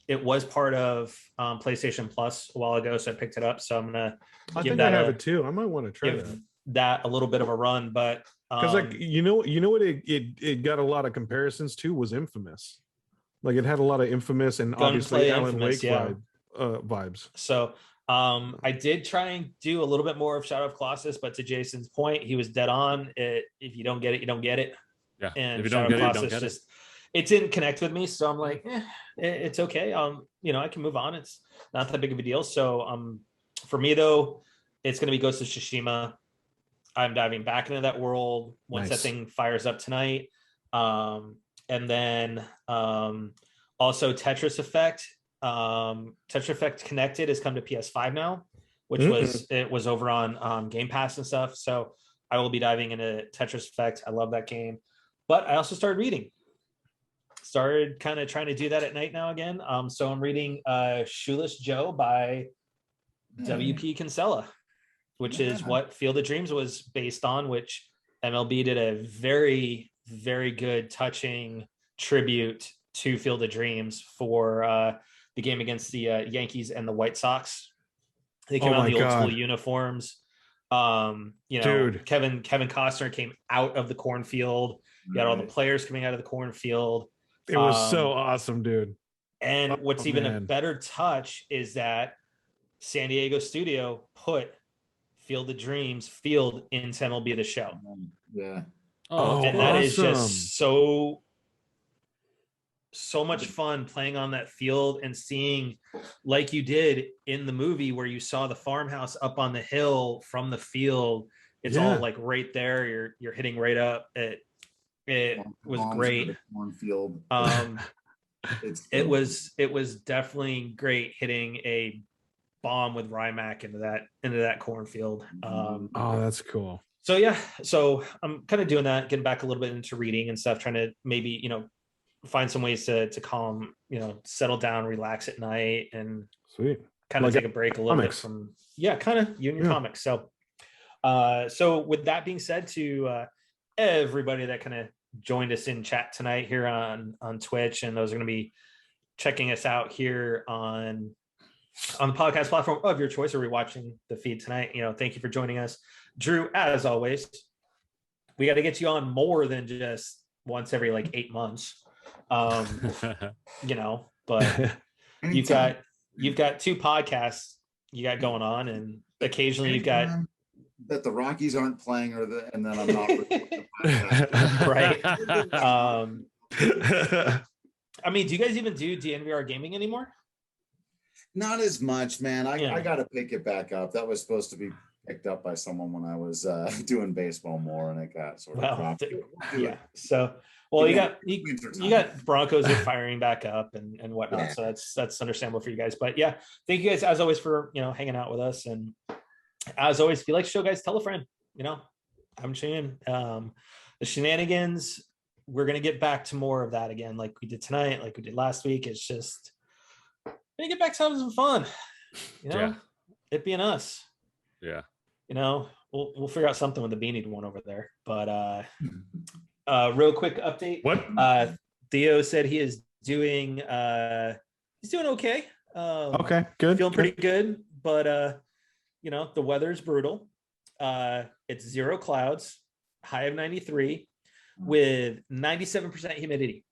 it was part of PlayStation Plus a while ago, so I picked it up. So I'm gonna I have it too. I might want to try that a little bit of a run, but because what it got a lot of comparisons to was Infamous. Like it had a lot of Infamous and obviously Alan Wake vibes. So I did try and do a little bit more of Shadow of Colossus, but to Jason's point, he was dead on. If you don't get it, you don't get it. Yeah. And if you don't get it, you don't get it. It didn't connect with me, so I'm like, it's okay. I can move on. It's not that big of a deal. So for me though, it's going to be Ghost of Tsushima. I'm diving back into that world once that thing fires up tonight. And then also Tetris Effect. Tetris Effect Connected has come to PS5 now, which was over on Game Pass and stuff. So I will be diving into Tetris Effect. I love that game. But I also started reading. Started kind of trying to do that at night now again. So I'm reading Shoeless Joe by W.P. Kinsella, which is what Field of Dreams was based on, which MLB did a very, very good, touching tribute to Field of Dreams for the game against the Yankees and the White Sox. They came out in the old school uniforms. Dude. Kevin Costner came out of the cornfield. You got all the players coming out of the cornfield. It was so awesome, dude. And what's even a better touch is that San Diego studio put Field of Dreams field into MLB The Show. Yeah. And that is just so much fun playing on that field and seeing, like you did in the movie where you saw the farmhouse up on the hill from the field. It's all like right there. You're hitting right up. It was great. Cornfield. It was definitely great hitting a bomb with Rymac into that cornfield. That's cool. So yeah, so I'm kind of doing that, getting back a little bit into reading and stuff, trying to maybe find some ways to calm, settle down, relax at night, and kind of take a break a little bit from kind of you and your comics. So so with that being said, to everybody that kind of joined us in chat tonight here on Twitch, and those are going to be checking us out here on on the podcast platform of your choice, or rewatching the feed tonight. Thank you for joining us. Drew, as always, we got to get you on more than just once every 8 months. But you've got 2 podcasts you got going on, and occasionally you've got that the Rockies aren't playing, and then I'm not the podcast. Right. I mean, do you guys even do DNVR gaming anymore? Not as much, man. I got to pick it back up. That was supposed to be picked up by someone when I was doing baseball more, and it got sort of dropped. Yeah. So, you got Broncos are firing back up and whatnot. Yeah. So that's understandable for you guys. But yeah, thank you guys as always for hanging out with us. And as always, if you like the show, guys, tell a friend. I'm Shane. The shenanigans. We're gonna get back to more of that again, like we did tonight, like we did last week. It's just gonna get back to having some fun. It being us. Yeah. We'll figure out something with the beanie one over there. But real quick update. What? Theo said he is doing he's doing okay. Okay, good. Feeling pretty good, but the weather's brutal. It's 0 clouds, high of 93 with 97% humidity.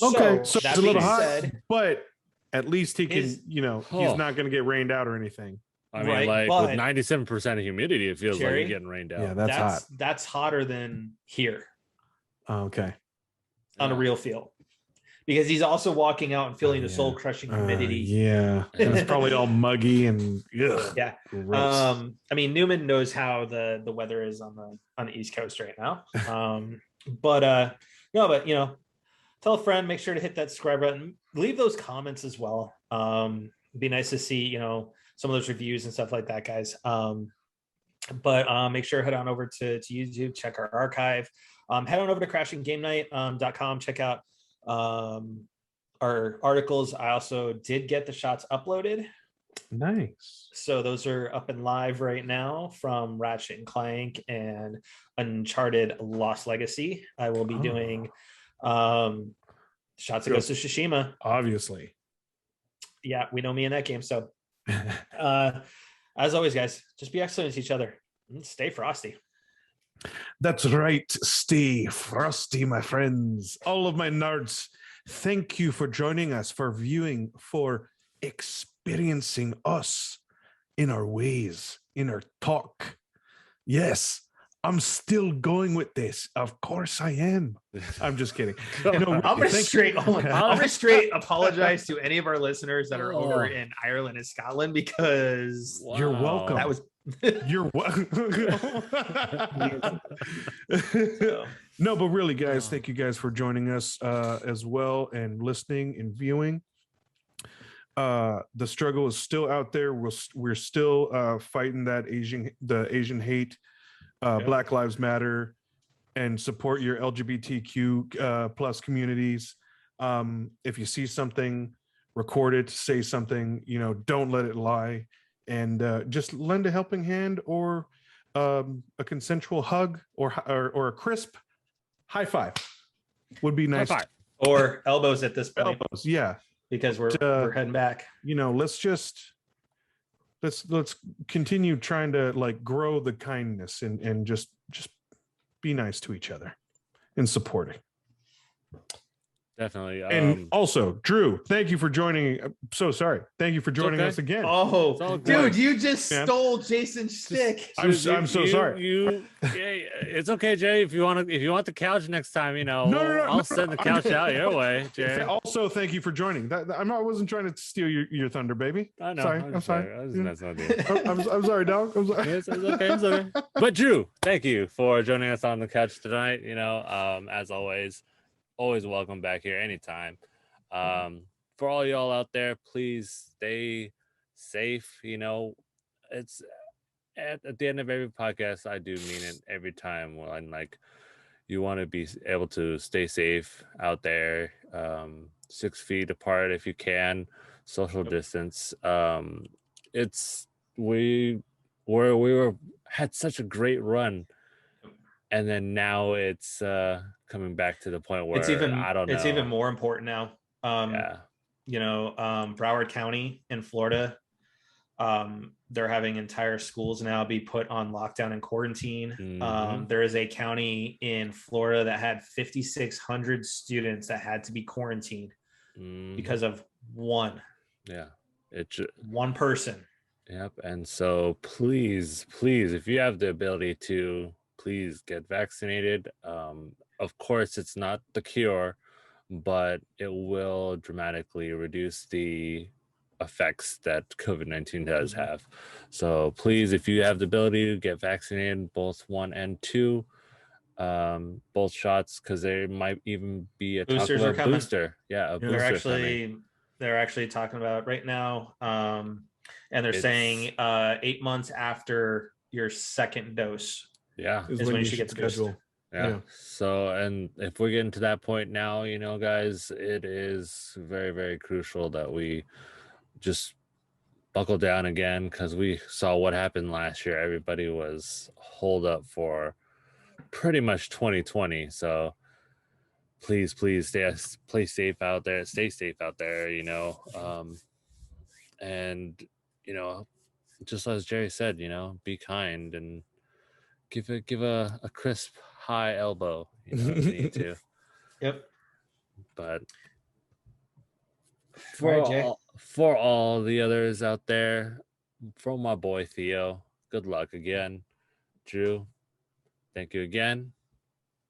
Okay, so it's a little hot, but at least he can, he's not going to get rained out or anything. I mean, with 97% of humidity, it feels like you're getting rained out. Yeah, that's hot. That's hotter than here. Okay. On a real field. Because he's also walking out and feeling the soul-crushing humidity. Yeah. It's probably all muggy and yeah. Gross. I mean, Newman knows how the weather is on the East Coast right now. But tell a friend, make sure to hit that subscribe button. Leave those comments as well. It'd be nice to see, some of those reviews and stuff like that, guys. But make sure to head on over to YouTube, check our archive. Head on over to crashinggamenight.com, check out our articles. I also did get the shots uploaded. Nice. So those are up and live right now from Ratchet and Clank and Uncharted Lost Legacy. I will be doing shots of Ghost of Tsushima. Obviously. Yeah, we know me in that game. So as always, guys, just be excellent to each other and stay frosty. That's right. Stay frosty, my friends. All of my nerds, thank you for joining us, for viewing, for experiencing us in our ways, in our talk. Yes, I'm still going with this. Of course I am. I'm just kidding. I'm gonna straight apologize to any of our listeners that are over in Ireland and Scotland, because you're welcome. That was you're welcome. No, but really, guys, thank you guys for joining us as well, and listening and viewing. The struggle is still out there. We're still fighting that Asian hate. Black Lives Matter, and support your LGBTQ plus communities. If you see something, record it, say something, don't let it lie, and just lend a helping hand, or a consensual hug, or a crisp high five would be nice. Or elbows at this point. Elbows, yeah. Because we're heading back. Let's continue trying to grow the kindness and just be nice to each other and supporting. Definitely. And also, Drew, thank you for joining. I'm so sorry. Thank you for joining us again. Oh, dude, you just stole Jason's stick. I'm so sorry. It's okay, Jay. If you want the couch next time, I'll send the couch out your way, Jay. Also, thank you for joining. I wasn't trying to steal your thunder, baby. I know. I'm sorry. I'm sorry, dog. I'm sorry. It's okay. But Drew, thank you for joining us on the couch tonight. As always welcome back here anytime. For all y'all out there, please stay safe. It's at the end of every podcast, I do mean it every time. You want to be able to stay safe out there, 6 feet apart if you can, social distance. We had such a great run, and then now it's coming back to the point where it's even I don't know. It's even more important now. Broward County in Florida, they're having entire schools now be put on lockdown and quarantine. There is a county in Florida that had 5,600 students that had to be quarantined because of one person. Yep. And so please, if you have the ability to, please get vaccinated. Of course, it's not the cure, but it will dramatically reduce the effects that COVID-19 does have. So please, if you have the ability to get vaccinated, both 1 and 2, both shots, because there might even be a Boosters are coming. Booster. Yeah, a booster they're actually talking about right now. And they're saying 8 months after your second dose is when you should get the booster. Yeah. So, and if we're getting to that point now, guys, it is very, very crucial that we just buckle down again, because we saw what happened last year. Everybody was holed up for pretty much 2020. So please stay safe out there, and just as Jerry said, be kind and give a crisp high elbow, if you need to. Yep. But for all the others out there, from my boy Theo, good luck again. Drew, thank you again.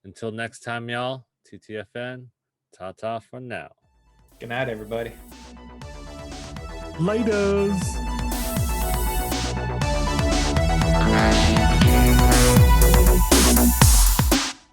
Until next time, y'all, TTFN, ta-ta for now. Good night, everybody. Laters.